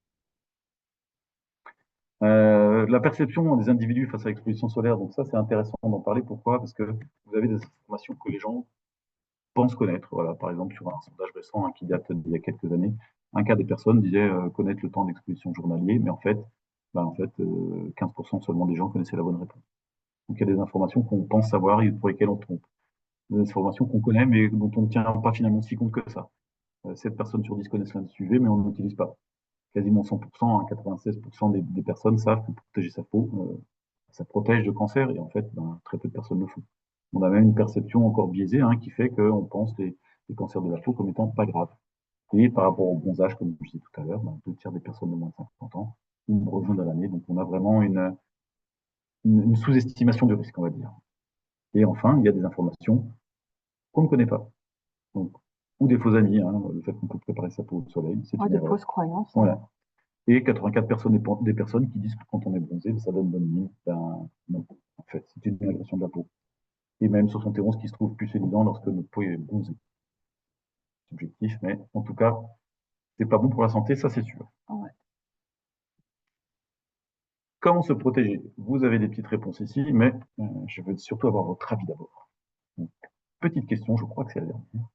La perception des individus face à l'exposition solaire, donc ça, c'est intéressant d'en parler. Pourquoi? Parce que vous avez des informations que les gens pensent connaître. Voilà, par exemple, sur un sondage récent qui date d'il y a quelques années, un quart des personnes disaient connaître le temps d'exposition journalier, mais en fait, 15% seulement des gens connaissaient la bonne réponse. Donc il y a des informations qu'on pense savoir et pour lesquelles on trompe. Des informations qu'on connaît, mais dont on ne tient pas finalement si compte que ça. 7 personnes sur 10 connaissent l'indice UV, mais on ne l'utilise pas. Quasiment 100%, 96% des personnes savent que protéger sa peau, ça protège de cancer, et en fait, très peu de personnes le font. On a même une perception encore biaisée qui fait qu'on pense les cancers de la peau comme étant pas graves. Et par rapport au bronzage, comme je disais tout à l'heure, 2 tiers des personnes de moins de 50 ans ont rejoint à l'année. Donc on a vraiment une sous-estimation du risque, on va dire. Et enfin, il y a des informations qu'on ne connaît pas. Donc, ou des faux amis, hein, le fait qu'on peut préparer sa peau au soleil, c'est une des erreur. fausses croyances. Voilà. Et 84 des personnes qui disent que quand on est bronzé, ça donne bonne mine. Ben, non, en fait, c'est une agression de la peau. Et même 71 qui se trouve plus évident lorsque notre peau est bronzée. Subjectif, mais en tout cas, c'est pas bon pour la santé, ça c'est sûr. Ouais. Comment se protéger? Vous avez des petites réponses ici, mais je veux surtout avoir votre avis d'abord. Petite question, je crois que c'est la dernière.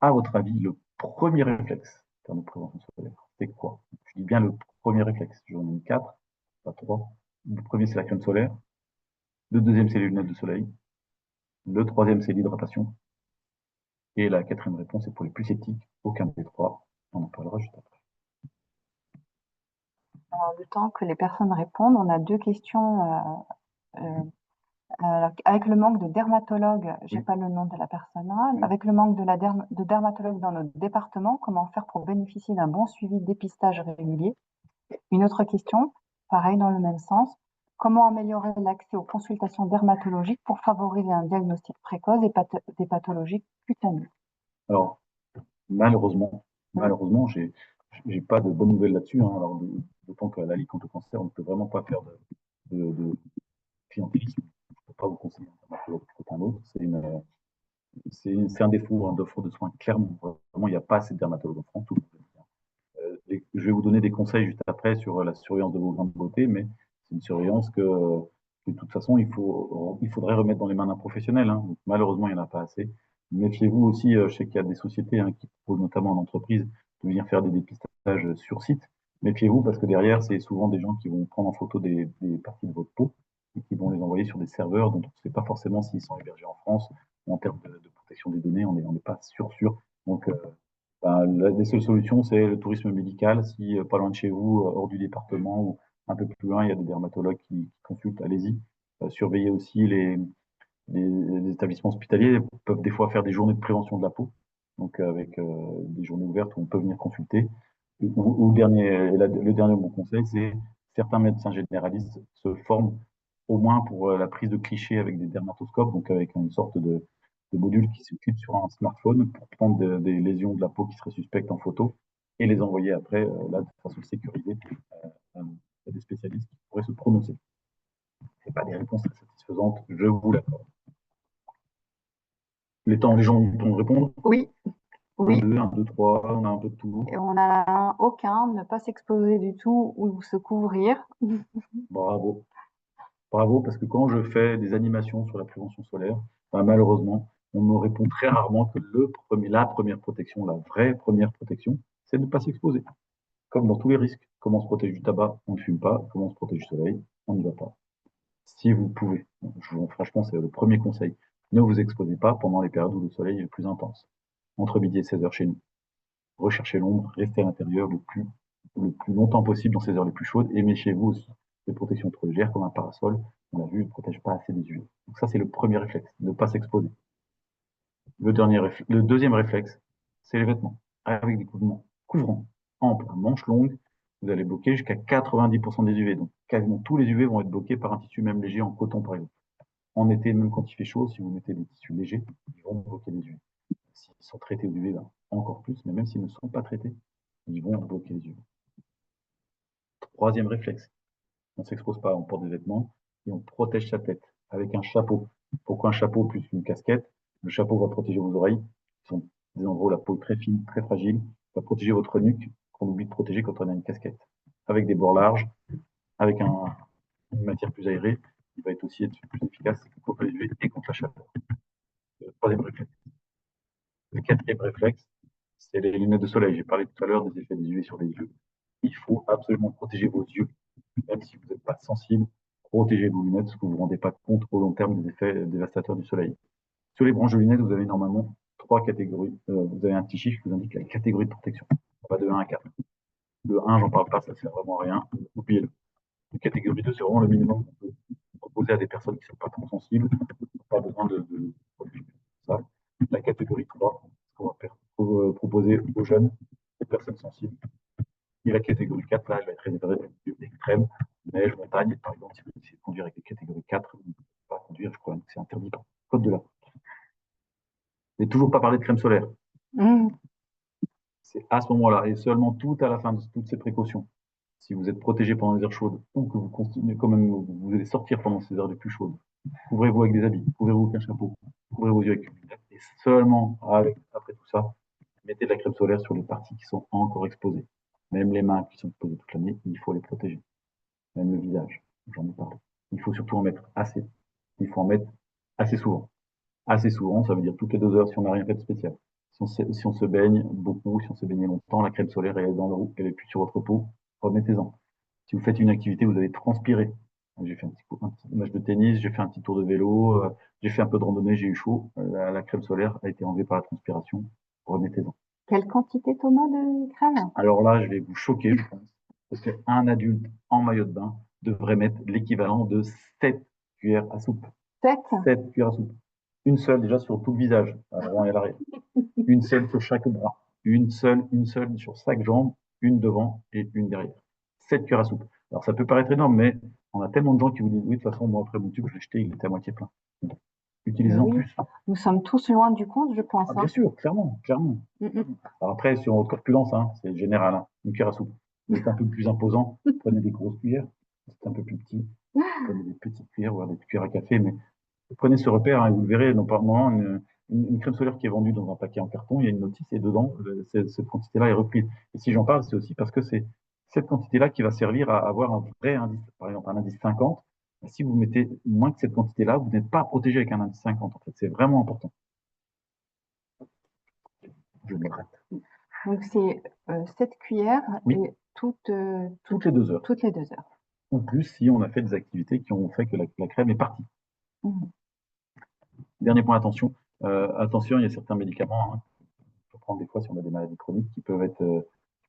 À votre avis, le premier réflexe en termes de prévention solaire, c'est quoi? Je dis bien le premier réflexe. J'en ai 4, pas 3. Le premier, c'est la crème solaire. Le deuxième, c'est les lunettes de soleil. Le troisième, c'est l'hydratation. Et la quatrième réponse est pour les plus sceptiques, aucun des trois. On en parlera juste après. Alors, le temps que les personnes répondent, on a 2 questions. Avec le manque de dermatologues, j'ai pas le nom de la personne, avec le manque de dermatologues dans notre département, comment faire pour bénéficier d'un bon suivi de dépistage régulier? Une autre question, pareil dans le même sens, comment améliorer l'accès aux consultations dermatologiques pour favoriser un diagnostic précoce des pathologies cutanées? Alors, malheureusement, j'ai pas de bonnes nouvelles là-dessus. Hein. Alors, d'autant qu'à la Ligue contre le cancer, on ne peut vraiment pas faire de clientélisme. Je ne peux pas vous conseiller un dermatologue plutôt qu'un autre. C'est un défaut d'offre de soins, clairement. Vraiment, il n'y a pas assez de dermatologues en France. Je vais vous donner des conseils juste après sur la surveillance de vos grains de beauté, mais c'est une surveillance que de toute façon, il faudrait remettre dans les mains d'un professionnel. Hein. Donc, malheureusement, il n'y en a pas assez. Méfiez-vous aussi, je sais qu'il y a des sociétés qui proposent notamment en entreprise de venir faire des dépistages sur site. Méfiez-vous parce que derrière, c'est souvent des gens qui vont prendre en photo des parties de votre peau et qui vont les envoyer sur des serveurs dont on ne sait pas forcément s'ils sont hébergés en France ou en termes de protection des données, on n'est pas sûr. Donc, ben, les seules solutions, c'est le tourisme médical. Si pas loin de chez vous, hors du département ou un peu plus loin, il y a des dermatologues qui consultent, allez-y. Surveillez aussi les établissements hospitaliers peuvent des fois faire des journées de prévention de la peau, donc avec des journées ouvertes où on peut venir consulter. Le dernier bon conseil, c'est certains médecins généralistes se forment au moins pour la prise de clichés avec des dermatoscopes, donc avec une sorte de module qui s'occupe sur un smartphone pour prendre des lésions de la peau qui seraient suspectes en photo et les envoyer après, là, de façon sécurisée, à des spécialistes qui pourraient se prononcer. Ce pas des réponses très satisfaisantes, je vous l'accorde. Les gens vont répondre. Oui. 1, 2, 1, 2, 3, on a un peu de tout. Et on a aucun, ne pas s'exposer du tout ou se couvrir. Bravo. Bravo, parce que quand je fais des animations sur la prévention solaire, ben, malheureusement, on me répond très rarement que la première protection, la vraie première protection, c'est de ne pas s'exposer. Comme dans tous les risques. Comment on se protège du tabac? On ne fume pas. Comment on se protège du soleil? On n'y va pas. Si vous pouvez, franchement, c'est le premier conseil. Ne vous exposez pas pendant les périodes où le soleil est le plus intense. Entre midi et 16 heures chez nous. Recherchez l'ombre, restez à l'intérieur le plus longtemps possible dans ces heures les plus chaudes et méfiez-vous aussi des protections trop légères comme un parasol. On l'a vu, ne protège pas assez des UV. Donc ça, c'est le premier réflexe, ne pas s'exposer. Le deuxième réflexe, c'est les vêtements, avec des couvrants amples, à manches longues. Vous allez bloquer jusqu'à 90% des UV. Donc quasiment tous les UV vont être bloqués par un tissu même léger en coton, par exemple. En été, même quand il fait chaud, si vous mettez des tissus légers, ils vont bloquer les UV. S'ils sont traités aux UV, ben, encore plus, mais même s'ils ne sont pas traités, ils vont bloquer les UV. Troisième réflexe, on ne s'expose pas, on porte des vêtements et on protège sa tête avec un chapeau. Pourquoi un chapeau plus qu'une casquette? Le chapeau va protéger vos oreilles, qui sont des endroits où la peau est très fine, très fragile, va protéger votre nuque, qu'on oublie de protéger quand on a une casquette. Avec des bords larges, avec une matière plus aérée, il va être aussi être plus efficace contre les UV et contre la chaleur. Le troisième réflexe. Le quatrième réflexe, c'est les lunettes de soleil. J'ai parlé tout à l'heure des effets des UV sur les yeux. Il faut absolument protéger vos yeux. Même si vous n'êtes pas sensible, protégez vos lunettes parce que vous ne vous rendez pas compte au long terme des effets dévastateurs du soleil. Sur les branches de lunettes, vous avez normalement 3 catégories. Vous avez un petit chiffre qui vous indique la catégorie de protection. Pas de 1 à 4. Le 1, j'en parle pas, ça ne sert vraiment à rien. Oubliez-le. La catégorie 2, c'est vraiment le minimum qu'on peut proposer à des personnes qui ne sont pas trop sensibles. Pas besoin de protéger ça. La catégorie 3, ce qu'on va proposer aux jeunes, aux personnes sensibles. Et la catégorie 4, là, elle va être réservée aux extrêmes, neige, montagne. Par exemple, si vous essayez de conduire avec la catégorie 4, vous ne pouvez pas conduire, je crois que c'est interdit par le code de la route. Je n'ai toujours pas parlé de crème solaire. Mmh. C'est à ce moment-là, et seulement tout à la fin de toutes ces précautions. Si vous êtes protégé pendant les heures chaudes, ou que vous continuez quand même, vous allez sortir pendant ces heures les plus chaudes, couvrez-vous avec des habits, couvrez-vous avec un chapeau, couvrez vos yeux avec une lunette, et seulement après tout ça, mettez de la crème solaire sur les parties qui sont encore exposées. Même les mains qui sont exposées toute l'année, il faut les protéger. Même le visage, j'en ai parlé. Il faut surtout en mettre assez. Il faut en mettre assez souvent. Assez souvent, ça veut dire toutes les 2 heures si on n'a rien fait de spécial. Si on se baigne beaucoup, si on se baigne longtemps, la crème solaire elle est dans l'eau, elle est plus sur votre peau, remettez-en. Si vous faites une activité, vous avez transpiré. J'ai fait un petit match de tennis, j'ai fait un petit tour de vélo, j'ai fait un peu de randonnée, j'ai eu chaud. La crème solaire a été enlevée par la transpiration. Remettez-en. Quelle quantité, Thomas, de crème? Alors là, je vais vous choquer, je pense, parce qu'un adulte en maillot de bain devrait mettre l'équivalent de 7 cuillères à soupe. 7? 7 cuillères à soupe. Une seule déjà sur tout le visage, à l'avant et à l'arrière. Une seule sur chaque bras. Une seule sur chaque jambe, une devant et une derrière. 7 cuillères à soupe. Alors ça peut paraître énorme, mais on a tellement de gens qui vous disent oui, de toute façon, moi après mon tube, je l'ai jeté, il était à moitié plein. Utilisez-en Oui, plus. nous sommes tous loin du compte, je pense, Ah, hein. bien sûr, clairement, clairement. Alors après, sur votre corpulence, hein, c'est général, hein, une cuillère à soupe. Vous êtes un peu plus imposant, prenez des grosses cuillères. C'est un peu plus petit, prenez des petites cuillères ou des cuillères à café, mais prenez ce repère, hein, et vous le verrez, normalement, une crème solaire qui est vendue dans un paquet en carton, il y a une notice et dedans, cette quantité-là est reprise. Et si j'en parle, c'est aussi parce que c'est cette quantité-là qui va servir à avoir un vrai indice, par exemple un indice 50. Si vous mettez moins que cette quantité-là, vous n'êtes pas protégé avec un indice 50, en fait. C'est vraiment important. Je me rate. Donc, c'est 7 cuillères Oui, et toutes toutes les 2 heures. toutes les 2 heures. Ou plus si on a fait des activités qui ont fait que la crème est partie. Mmh. Dernier point, attention. Attention, il y a certains médicaments, hein, qu'il faut prendre des fois si on a des maladies chroniques qui peuvent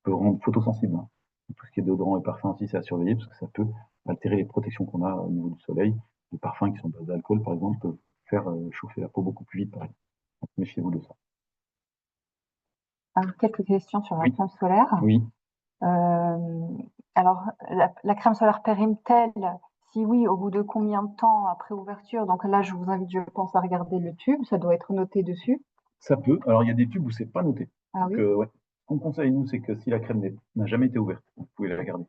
rendre photosensibles, hein. Tout ce qui est déodorant et parfum aussi, c'est à surveiller parce que ça peut altérer les protections qu'on a au niveau du soleil. Les parfums qui sont basés d'alcool, par exemple, peuvent faire chauffer la peau beaucoup plus vite, pareil. Donc, méfiez-vous de ça. Alors, quelques questions sur la Oui, crème solaire. oui. Alors, la crème solaire périme-t-elle? Si oui, au bout de combien de temps après ouverture? Donc là, je vous invite, je pense, à regarder le tube, ça doit être noté dessus. Ça peut. Alors, il y a des tubes où c'est pas noté. Ah Donc, oui? ouais. Ce qu'on conseille, nous, c'est que si la crème n'a jamais été ouverte, vous pouvez la garder.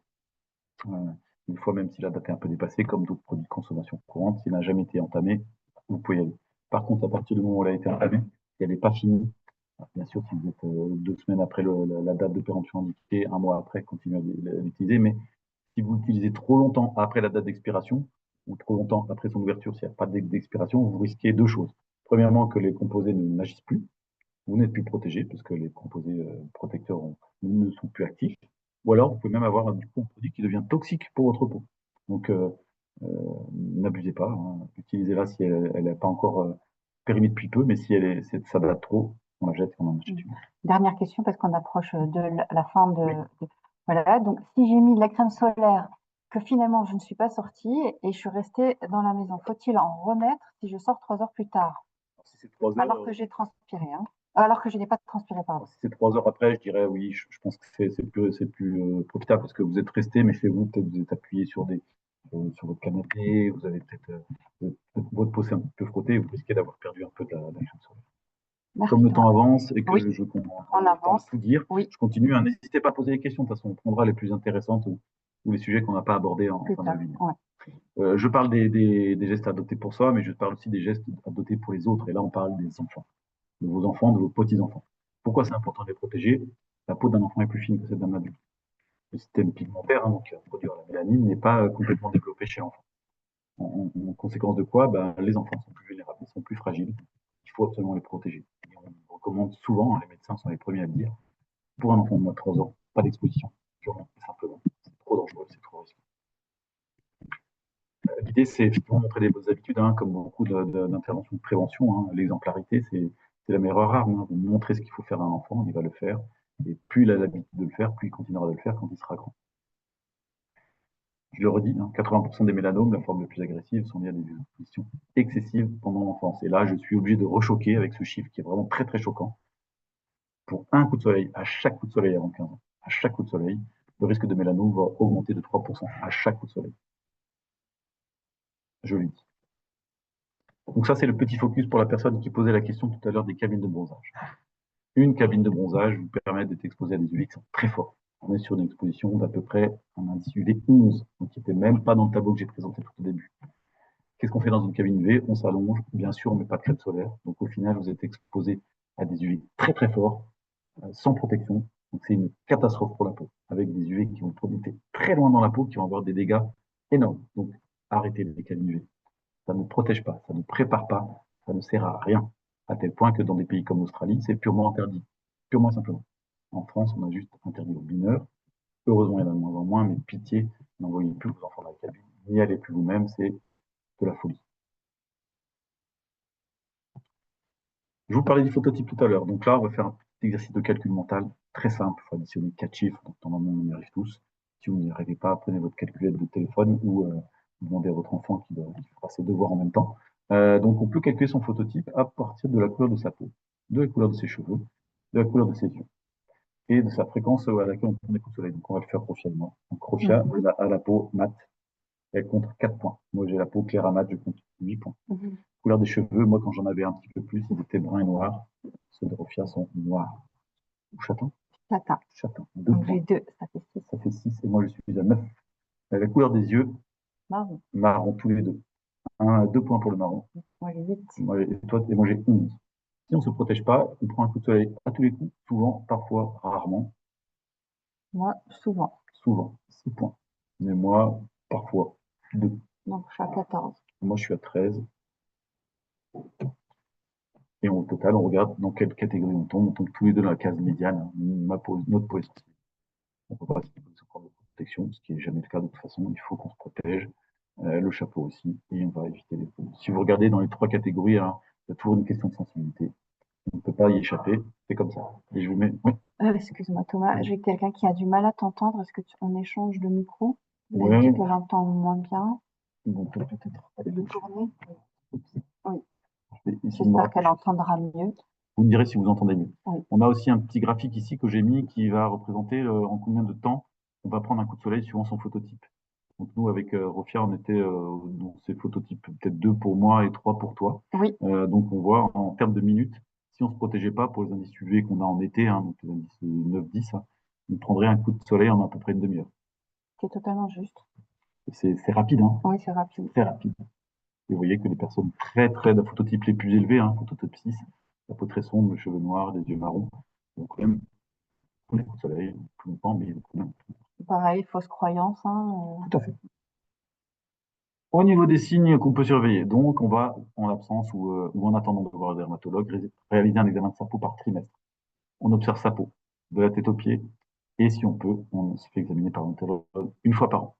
Une fois même si la date est un peu dépassée, comme d'autres produits de consommation courante, s'il n'a jamais été entamé, vous pouvez y aller. Par contre, à partir du moment où elle a été entamée, si elle n'est pas finie, bien sûr, si vous êtes 2 semaines après la date de péremption indiquée, un mois après, continuez à l'utiliser. Mais si vous l'utilisez trop longtemps après la date d'expiration, ou trop longtemps après son ouverture, s'il n'y a pas d'expiration, vous risquez 2 choses. Premièrement, que les composés n'agissent plus. Vous n'êtes plus protégé parce que les composés protecteurs ne sont plus actifs. Ou alors, vous pouvez même avoir du coup un produit qui devient toxique pour votre peau. Donc, euh, n'abusez pas, hein. Utilisez-la si elle n'est pas encore périmée depuis peu, mais si ça date trop, on la jette et on en achète une. Dernière question, parce qu'on approche de la fin Voilà, donc si j'ai mis de la crème solaire, que finalement je ne suis pas sortie et je suis restée dans la maison, faut-il en remettre si je sors 3 heures plus tard? Alors, si c'est 3 heures, Alors que j'ai transpiré, hein. Alors que je n'ai pas transpiré, pardon. si c'est 3 heures après, je dirais oui, je pense que c'est plus profitable parce que vous êtes resté, mais chez vous, peut-être vous êtes appuyé sur votre canapé, vous avez votre peau s'est un peu frottée, vous risquez d'avoir perdu un peu de la crème solaire. Merci, Comme le temps Thomas. avance et Oui, que je comprends on le temps de avance. tout dire, Oui, je continue, hein. N'hésitez pas à poser des questions. De toute façon, on prendra les plus intéressantes ou les sujets qu'on n'a pas abordés en plus fin de tard. webinaire. Ouais. Je parle des gestes à adopter pour soi, mais je parle aussi des gestes à adopter pour les autres. Et là, on parle des enfants, de vos enfants, de vos petits-enfants. Pourquoi c'est important de les protéger? La peau d'un enfant est plus fine que celle d'un adulte. Le système pigmentaire, hein, donc produire la mélanine, n'est pas complètement développé chez l'enfant. En conséquence de quoi, ben, les enfants sont plus vulnérables, ils sont plus fragiles. Il faut absolument les protéger. Et on recommande souvent, hein, les médecins sont les premiers à le dire, pour un enfant de moins de 3 ans, pas d'exposition, purement et simplement. C'est trop dangereux, c'est trop risqué. L'idée, c'est effectivement montrer des bonnes habitudes, hein, comme beaucoup d'interventions de prévention, hein. L'exemplarité, c'est la meilleure arme, hein. Vous montrez ce qu'il faut faire à un enfant, il va le faire. Et plus il a l'habitude de le faire, plus il continuera de le faire quand il sera grand. Je le redis, hein, 80% des mélanomes, la forme la plus agressive, sont liées à des expositions excessives pendant l'enfance. Et là, je suis obligé de rechoquer avec ce chiffre qui est vraiment très très choquant. Pour un coup de soleil, à chaque coup de soleil avant 15 ans, à chaque coup de soleil, le risque de mélanome va augmenter de 3% à chaque coup de soleil. Je le dis. Donc ça, c'est le petit focus pour la personne qui posait la question tout à l'heure des cabines de bronzage. Une cabine de bronzage vous permet d'être exposé à des UV qui sont très forts. On est sur une exposition d'à peu près un indice UV 11, donc qui n'était même pas dans le tableau que j'ai présenté tout au début. Qu'est-ce qu'on fait dans une cabine UV? On s'allonge, bien sûr, on ne met pas de crème solaire. Donc au final, vous êtes exposé à des UV très très forts, sans protection. Donc c'est une catastrophe pour la peau, avec des UV qui vont profiter très loin dans la peau, qui vont avoir des dégâts énormes. Donc arrêtez les cabines UV. Ça ne protège pas, ça ne prépare pas, ça ne sert à rien. À tel point que dans des pays comme l'Australie, c'est purement interdit. Purement et simplement. En France, on a juste interdit aux mineurs. Heureusement, il y en a de moins en moins, mais pitié, n'envoyez plus vos enfants dans la cabine, n'y allez plus vous-même, c'est de la folie. Je vous parlais du phototype tout à l'heure. Donc là, on va faire un petit exercice de calcul mental très simple. Il faut additionner 4 chiffres. Donc normalement, on y arrive tous. Si vous n'y arrivez pas, prenez votre calculette de téléphone ou demandez à votre enfant qui fera ses devoirs en même temps. Donc on peut calculer son phototype à partir de la couleur de sa peau, de la couleur de ses cheveux, de la couleur de ses yeux et de sa fréquence à laquelle on prend des coups de soleil. Donc on va le faire Rofia et moi. Donc Rofia, elle a la peau mate, elle compte 4 points. Moi, j'ai la peau claire à mat, je compte 8 points. Couleur des cheveux, moi, quand j'en avais un petit peu plus, ils étaient bruns et noirs. Ceux de Rofia sont noirs. Ou châtain? Châtain. Châtain. Donc j'ai 2, ça fait 6. Ça fait 6 et moi, je suis à 9. La couleur des yeux, Marron. marron tous les deux. 2 points pour le marron. Moi j'ai 8. Moi, j'ai 11. Si on ne se protège pas, on prend un coup de soleil à tous les coups, souvent, parfois, rarement. Moi, souvent. Souvent, 6 points. Mais moi, parfois, 2. Donc je suis à 14. Moi, je suis à 13. Et au total, on regarde dans quelle catégorie on tombe. On tombe tous les deux dans la case médiane, hein. Notre peau est sensible. On ne peut pas se prendre de protection, ce qui n'est jamais le cas de toute façon. Il faut qu'on se protège. Le chapeau aussi, et on va éviter les peaux. Si vous regardez dans les 3 catégories, hein, il y a toujours une question de sensibilité. On ne peut pas y échapper. C'est comme ça. Et je vous mets. Oui. Excuse-moi Thomas, j'ai quelqu'un qui a du mal à t'entendre. Est-ce qu'on échange de micro? Elle Ouais. dit qu'elle entend moins bien. On peut peut-être Le tourner? Oui. J'espère J'espère qu'elle entendra mieux. Vous me direz si vous entendez mieux. Oui. On a aussi un petit graphique ici que j'ai mis qui va représenter en combien de temps on va prendre un coup de soleil suivant son phototype. Donc nous, avec Rofia, on était dans ces phototypes, peut-être 2 pour moi et 3 pour toi. Oui. Donc on voit en termes de minutes, si on ne se protégeait pas pour les indices UV qu'on a en été, hein, donc les indices 9-10, hein, on prendrait un coup de soleil en à peu près une demi-heure. C'est totalement juste. C'est rapide, hein? Oui, c'est rapide. Très rapide. Et vous voyez que les personnes de phototypes les plus élevés, hein, phototype 6, la peau très sombre, les cheveux noirs, les yeux marrons, donc quand même, on est au soleil, tout le temps, mais quand même. Pareil, fausse croyance. Hein, Tout à fait. Au niveau des signes qu'on peut surveiller, donc on va, en l'absence ou en attendant de voir un dermatologue, réaliser un examen de sa peau par trimestre. On observe sa peau, de la tête aux pieds, et si on peut, on se fait examiner par un dermatologue une fois par an.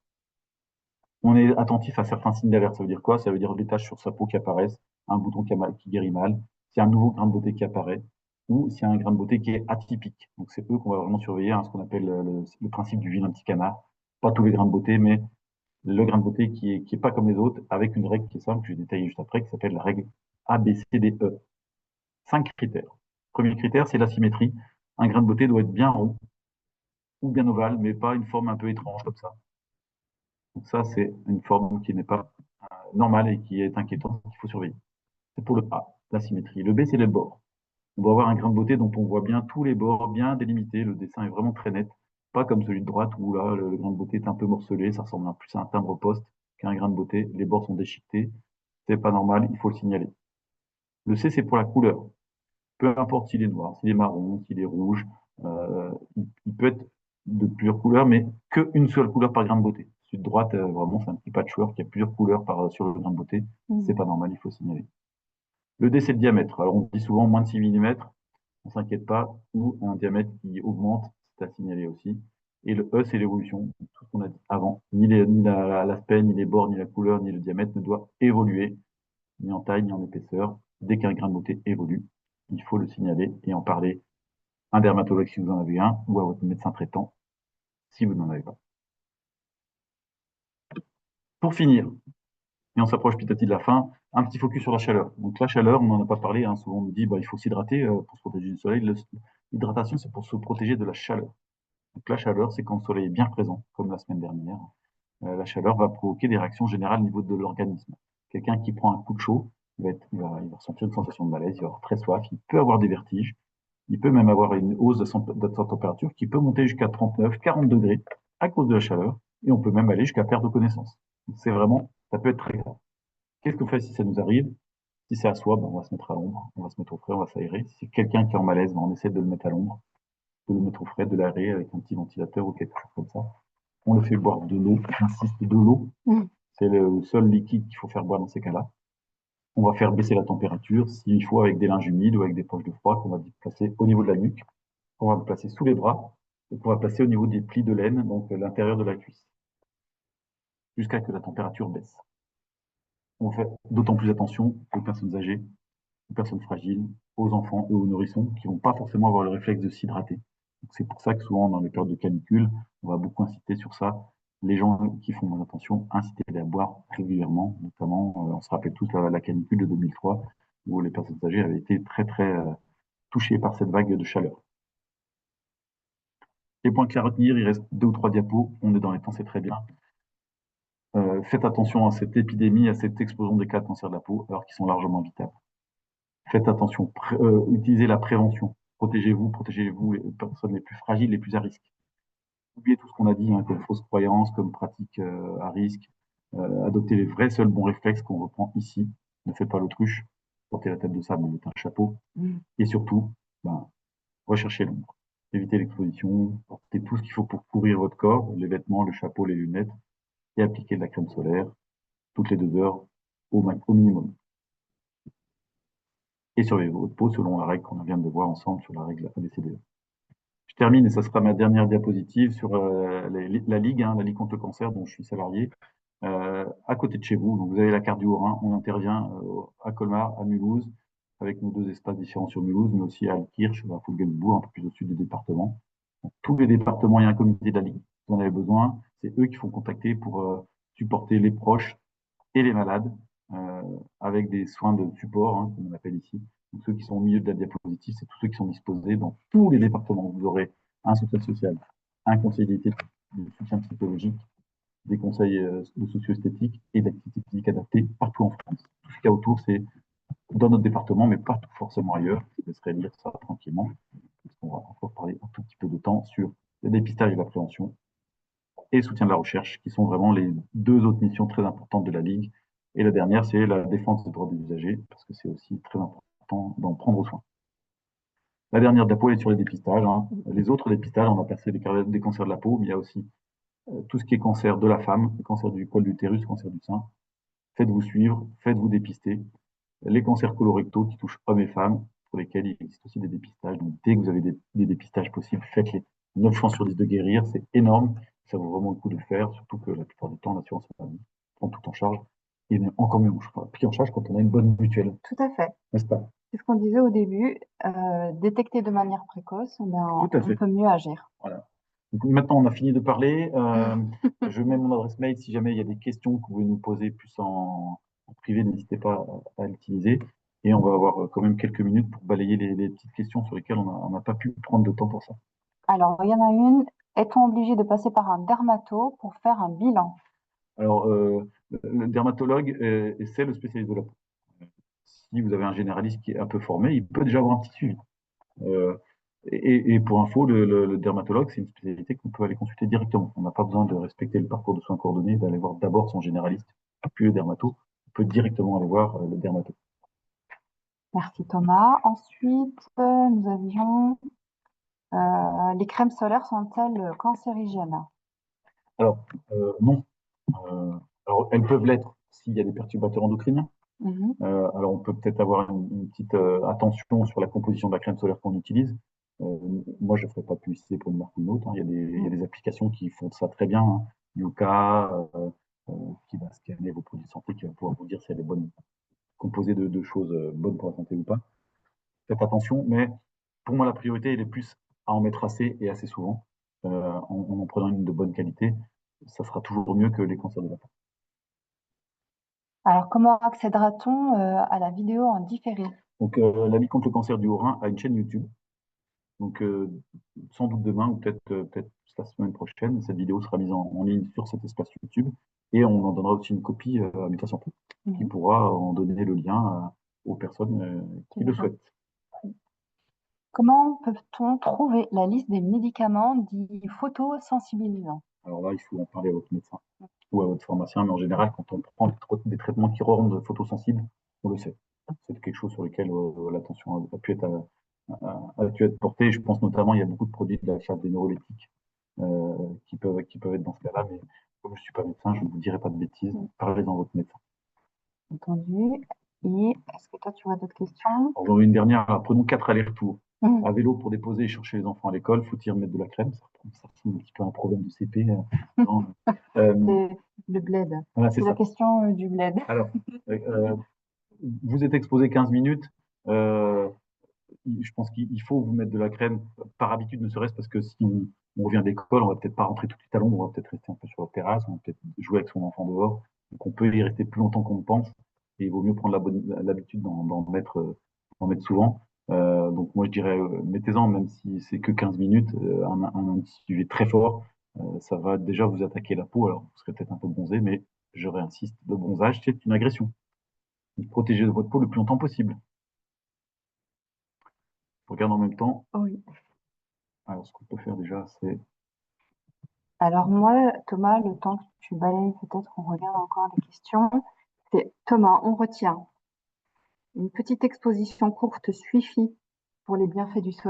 On est attentif à certains signes d'alerte. Ça veut dire quoi? Ça veut dire des taches sur sa peau qui apparaissent, un bouton qui guérit mal, s'il y a un nouveau grain de beauté qui apparaît, ou s'il y a un grain de beauté qui est atypique. Donc c'est eux qu'on va vraiment surveiller, hein, ce qu'on appelle le principe du vilain petit canard. Pas tous les grains de beauté, mais le grain de beauté qui est pas comme les autres, avec une règle qui est simple, que je vais détailler juste après, qui s'appelle la règle ABCDE. 5 critères. Premier critère, c'est la symétrie. Un grain de beauté doit être bien rond ou bien ovale, mais pas une forme un peu étrange comme ça. Donc ça, c'est une forme qui n'est pas normale et qui est inquiétante, qu'il faut surveiller. C'est pour le A, la symétrie. Le B, c'est les bords. On doit avoir un grain de beauté dont on voit bien tous les bords bien délimités. Le dessin est vraiment très net. Pas comme celui de droite où là, le grain de beauté est un peu morcelé. Ça ressemble plus à un timbre-poste qu'à un grain de beauté. Les bords sont déchiquetés. C'est pas normal, il faut le signaler. Le C, c'est pour la couleur. Peu importe s'il est noir, s'il est marron, s'il est rouge, il peut être de plusieurs couleurs, mais qu'une seule couleur par grain de beauté. Celui de droite, vraiment, c'est un petit patchwork, il y a plusieurs couleurs sur le grain de beauté. C'est pas normal, il faut signaler. Le D, c'est le diamètre. Alors, on dit souvent moins de 6 mm, on s'inquiète pas, ou un diamètre qui augmente, c'est à signaler aussi. Et le E, c'est l'évolution. Tout ce qu'on a dit avant. Ni l'aspect, ni les bords, ni la couleur, ni le diamètre ne doit évoluer, ni en taille, ni en épaisseur. Dès qu'un grain de beauté évolue, il faut le signaler et en parler à un dermatologue si vous en avez un, ou à votre médecin traitant si vous n'en avez pas. Pour finir, et on s'approche petit à petit de la fin, un petit focus sur la chaleur. Donc la chaleur, on n'en a pas parlé, hein, souvent on nous dit il faut s'hydrater pour se protéger du soleil. L'hydratation, c'est pour se protéger de la chaleur. Donc la chaleur, c'est quand le soleil est bien présent, comme la semaine dernière. La chaleur va provoquer des réactions générales au niveau de l'organisme. Quelqu'un qui prend un coup de chaud, il va ressentir une sensation de malaise, il va avoir très soif, il peut avoir des vertiges. Il peut même avoir une hausse de sa température qui peut monter jusqu'à 39, 40 degrés à cause de la chaleur, et on peut même aller jusqu'à perdre connaissance. C'est vraiment, ça peut être très grave. Qu'est-ce qu'on fait si ça nous arrive? Si c'est à soi, ben, on va se mettre à l'ombre, on va se mettre au frais, on va s'aérer. Si c'est quelqu'un qui est en malaise, ben, on essaie de le mettre à l'ombre, de le mettre au frais, de l'aérer avec un petit ventilateur ou quelque chose comme ça. On le fait boire de l'eau, j'insiste, de l'eau. C'est le seul liquide qu'il faut faire boire dans ces cas-là. On va faire baisser la température, s'il faut, avec des linges humides ou avec des poches de froid qu'on va placer au niveau de la nuque, qu'on va placer sous les bras et qu'on va placer au niveau des plis de laine, donc l'intérieur de la cuisse, jusqu'à ce que la température baisse. On fait d'autant plus attention aux personnes âgées, aux personnes fragiles, aux enfants et aux nourrissons qui vont pas forcément avoir le réflexe de s'hydrater. C'est pour ça que souvent, dans les périodes de canicule, on va beaucoup insister sur ça. Les gens qui font moins attention, inciter à boire régulièrement, notamment, on se rappelle tous la canicule de 2003, où les personnes âgées avaient été très touchées par cette vague de chaleur. Les points clés à retenir, il reste 2 ou 3 diapos, on est dans les temps, c'est très bien. Faites attention à cette épidémie, à cette explosion des cas de cancer de la peau, alors qu'ils sont largement évitables. Faites attention, utilisez la prévention. Protégez-vous les personnes les plus fragiles, les plus à risque. Oubliez tout ce qu'on a dit, hein, comme fausses croyances, comme pratiques à risque. Adoptez les vrais seuls bons réflexes qu'on reprend ici. Ne faites pas l'autruche. Portez la tête de sable, mettez un chapeau. Et surtout, ben, recherchez l'ombre. Évitez l'exposition. Portez tout ce qu'il faut pour couvrir votre corps, les vêtements, le chapeau, les lunettes. Et appliquez de la crème solaire toutes les 2 heures au minimum. Et surveillez votre peau selon la règle qu'on vient de voir ensemble sur la règle ABCDE. Je termine, et ça sera ma dernière diapositive, sur la Ligue, hein, la Ligue contre le cancer, dont je suis salarié, à côté de chez vous. Donc, vous avez la carte du Haut-Rhin, on intervient à Colmar, à Mulhouse, avec nos 2 espaces différents sur Mulhouse, mais aussi à Altkirch, à Foulgelbourg, un peu plus au sud du département. Donc, tous les départements, il y a un comité de la Ligue. Si vous en avez besoin, c'est eux qui font contacter pour supporter les proches et les malades, avec des soins de support, hein, comme on appelle ici. Donc, ceux qui sont au milieu de la diapositive, c'est tous ceux qui sont disposés dans tous les départements. Vous aurez un soutien social, un conseil d'été de soutien psychologique, des conseils de socio-esthétique et d'activité physique adaptée partout en France. Tout ce qu'il y a autour, c'est dans notre département, mais pas forcément ailleurs. Je laisserai lire ça tranquillement, parce qu'on va encore parler un tout petit peu de temps sur le dépistage et la prévention et le soutien de la recherche, qui sont vraiment les 2 autres missions très importantes de la Ligue. Et la dernière, c'est la défense des droits des usagers, parce que c'est aussi très important d'en prendre soin. La dernière diapo est sur les dépistages, hein. Les autres dépistages, on a passé des cancers de la peau, mais il y a aussi tout ce qui est cancer de la femme, le cancer du col de l'utérus, cancer du sein. Faites-vous suivre, faites-vous dépister. Les cancers colorectaux qui touchent hommes et femmes, pour lesquels il existe aussi des dépistages. Donc, dès que vous avez des dépistages possibles, faites-les. 9 chances sur 10 de guérir, c'est énorme. Ça vaut vraiment le coup de le faire, surtout que la plupart du temps, l'assurance maladie prend tout en charge. Et encore mieux, pris en charge quand on a une bonne mutuelle. Tout à fait. N'est-ce pas? C'est ce qu'on disait au début, détecter de manière précoce, on peut mieux agir. Voilà. Donc, maintenant, on a fini de parler. Je mets mon adresse mail si jamais il y a des questions que vous voulez nous poser plus en privé, n'hésitez pas à l'utiliser. Et on va avoir quand même quelques minutes pour balayer les petites questions sur lesquelles on n'a pas pu prendre de temps pour ça. Alors, il y en a une. Est-on obligé de passer par un dermato pour faire un bilan? Alors, le dermatologue, c'est le spécialiste de la peau. Si vous avez un généraliste qui est un peu formé, il peut déjà avoir un petit suivi. Et pour info, le dermatologue, c'est une spécialité qu'on peut aller consulter directement. On n'a pas besoin de respecter le parcours de soins coordonnés, d'aller voir d'abord son généraliste, puis le dermato. On peut directement aller voir le dermato. Merci Thomas. Ensuite, nous avions les crèmes solaires sont-elles cancérigènes? Alors, non. Alors, elles peuvent l'être s'il y a des perturbateurs endocriniens. Alors, on peut peut-être avoir une petite attention sur la composition de la crème solaire qu'on utilise. Moi, je ne ferai pas de publicité pour une marque ou une autre, hein. Il y a des applications qui font ça très bien, hein. Yuka, qui va scanner vos produits de santé, qui va pouvoir vous dire si elle est bonne, composée de choses bonnes pour la santé ou pas. Faites attention, mais pour moi, la priorité, elle est plus à en mettre assez et assez souvent, en prenant une de bonne qualité. Ça sera toujours mieux que les cancers de la peau. Alors, comment accédera-t-on à la vidéo en différé? Donc, la Ligue contre le cancer du Haut-Rhin a une chaîne YouTube. Donc, sans doute demain ou peut-être la semaine prochaine, cette vidéo sera mise en ligne sur cet espace YouTube et on en donnera aussi une copie à Mutation Santé qui pourra en donner le lien aux personnes qui le souhaitent. Comment peut-on trouver la liste des médicaments dits photosensibilisants? Alors là, il faut en parler à votre médecin ou à votre pharmacien, mais en général, quand on prend des traitements qui rendent photosensibles, on le sait. C'est quelque chose sur lequel l'attention a pu être portée. Je pense notamment, il y a beaucoup de produits de la classe des neuroleptiques qui peuvent être dans ce cas-là, mais comme je ne suis pas médecin, je ne vous dirai pas de bêtises. Parlez-en à votre médecin. Entendu. Et est-ce que toi, tu vois d'autres questions? Alors, une dernière, prenons 4 allers-retours. À vélo pour déposer et chercher les enfants à l'école, faut-il remettre de la crème? Ça ressemble un petit peu à un problème de CP. C'est le bled. Voilà, c'est la question du bled. Alors, vous êtes exposé 15 minutes. Je pense qu'il faut vous mettre de la crème par habitude, ne serait-ce parce que si on revient d'école, on va peut-être pas rentrer tout de suite à Londres, on va peut-être rester un peu sur la terrasse, on va peut-être jouer avec son enfant dehors. Donc on peut y rester plus longtemps qu'on ne pense. Et il vaut mieux prendre l'habitude d'en mettre souvent. Donc moi je dirais, mettez-en, même si c'est que 15 minutes, un sujet très fort, ça va déjà vous attaquer la peau. Alors vous serez peut-être un peu bronzé, mais je réinsiste, le bronzage, c'est une agression. Donc, protégez votre peau le plus longtemps possible. Je regarde en même temps. Oui. Alors, ce qu'on peut faire déjà, c'est... Alors moi, Thomas, le temps que tu balayes, peut-être on regarde encore les questions. C'est Thomas, on retient. Une petite exposition courte suffit pour les bienfaits du soleil.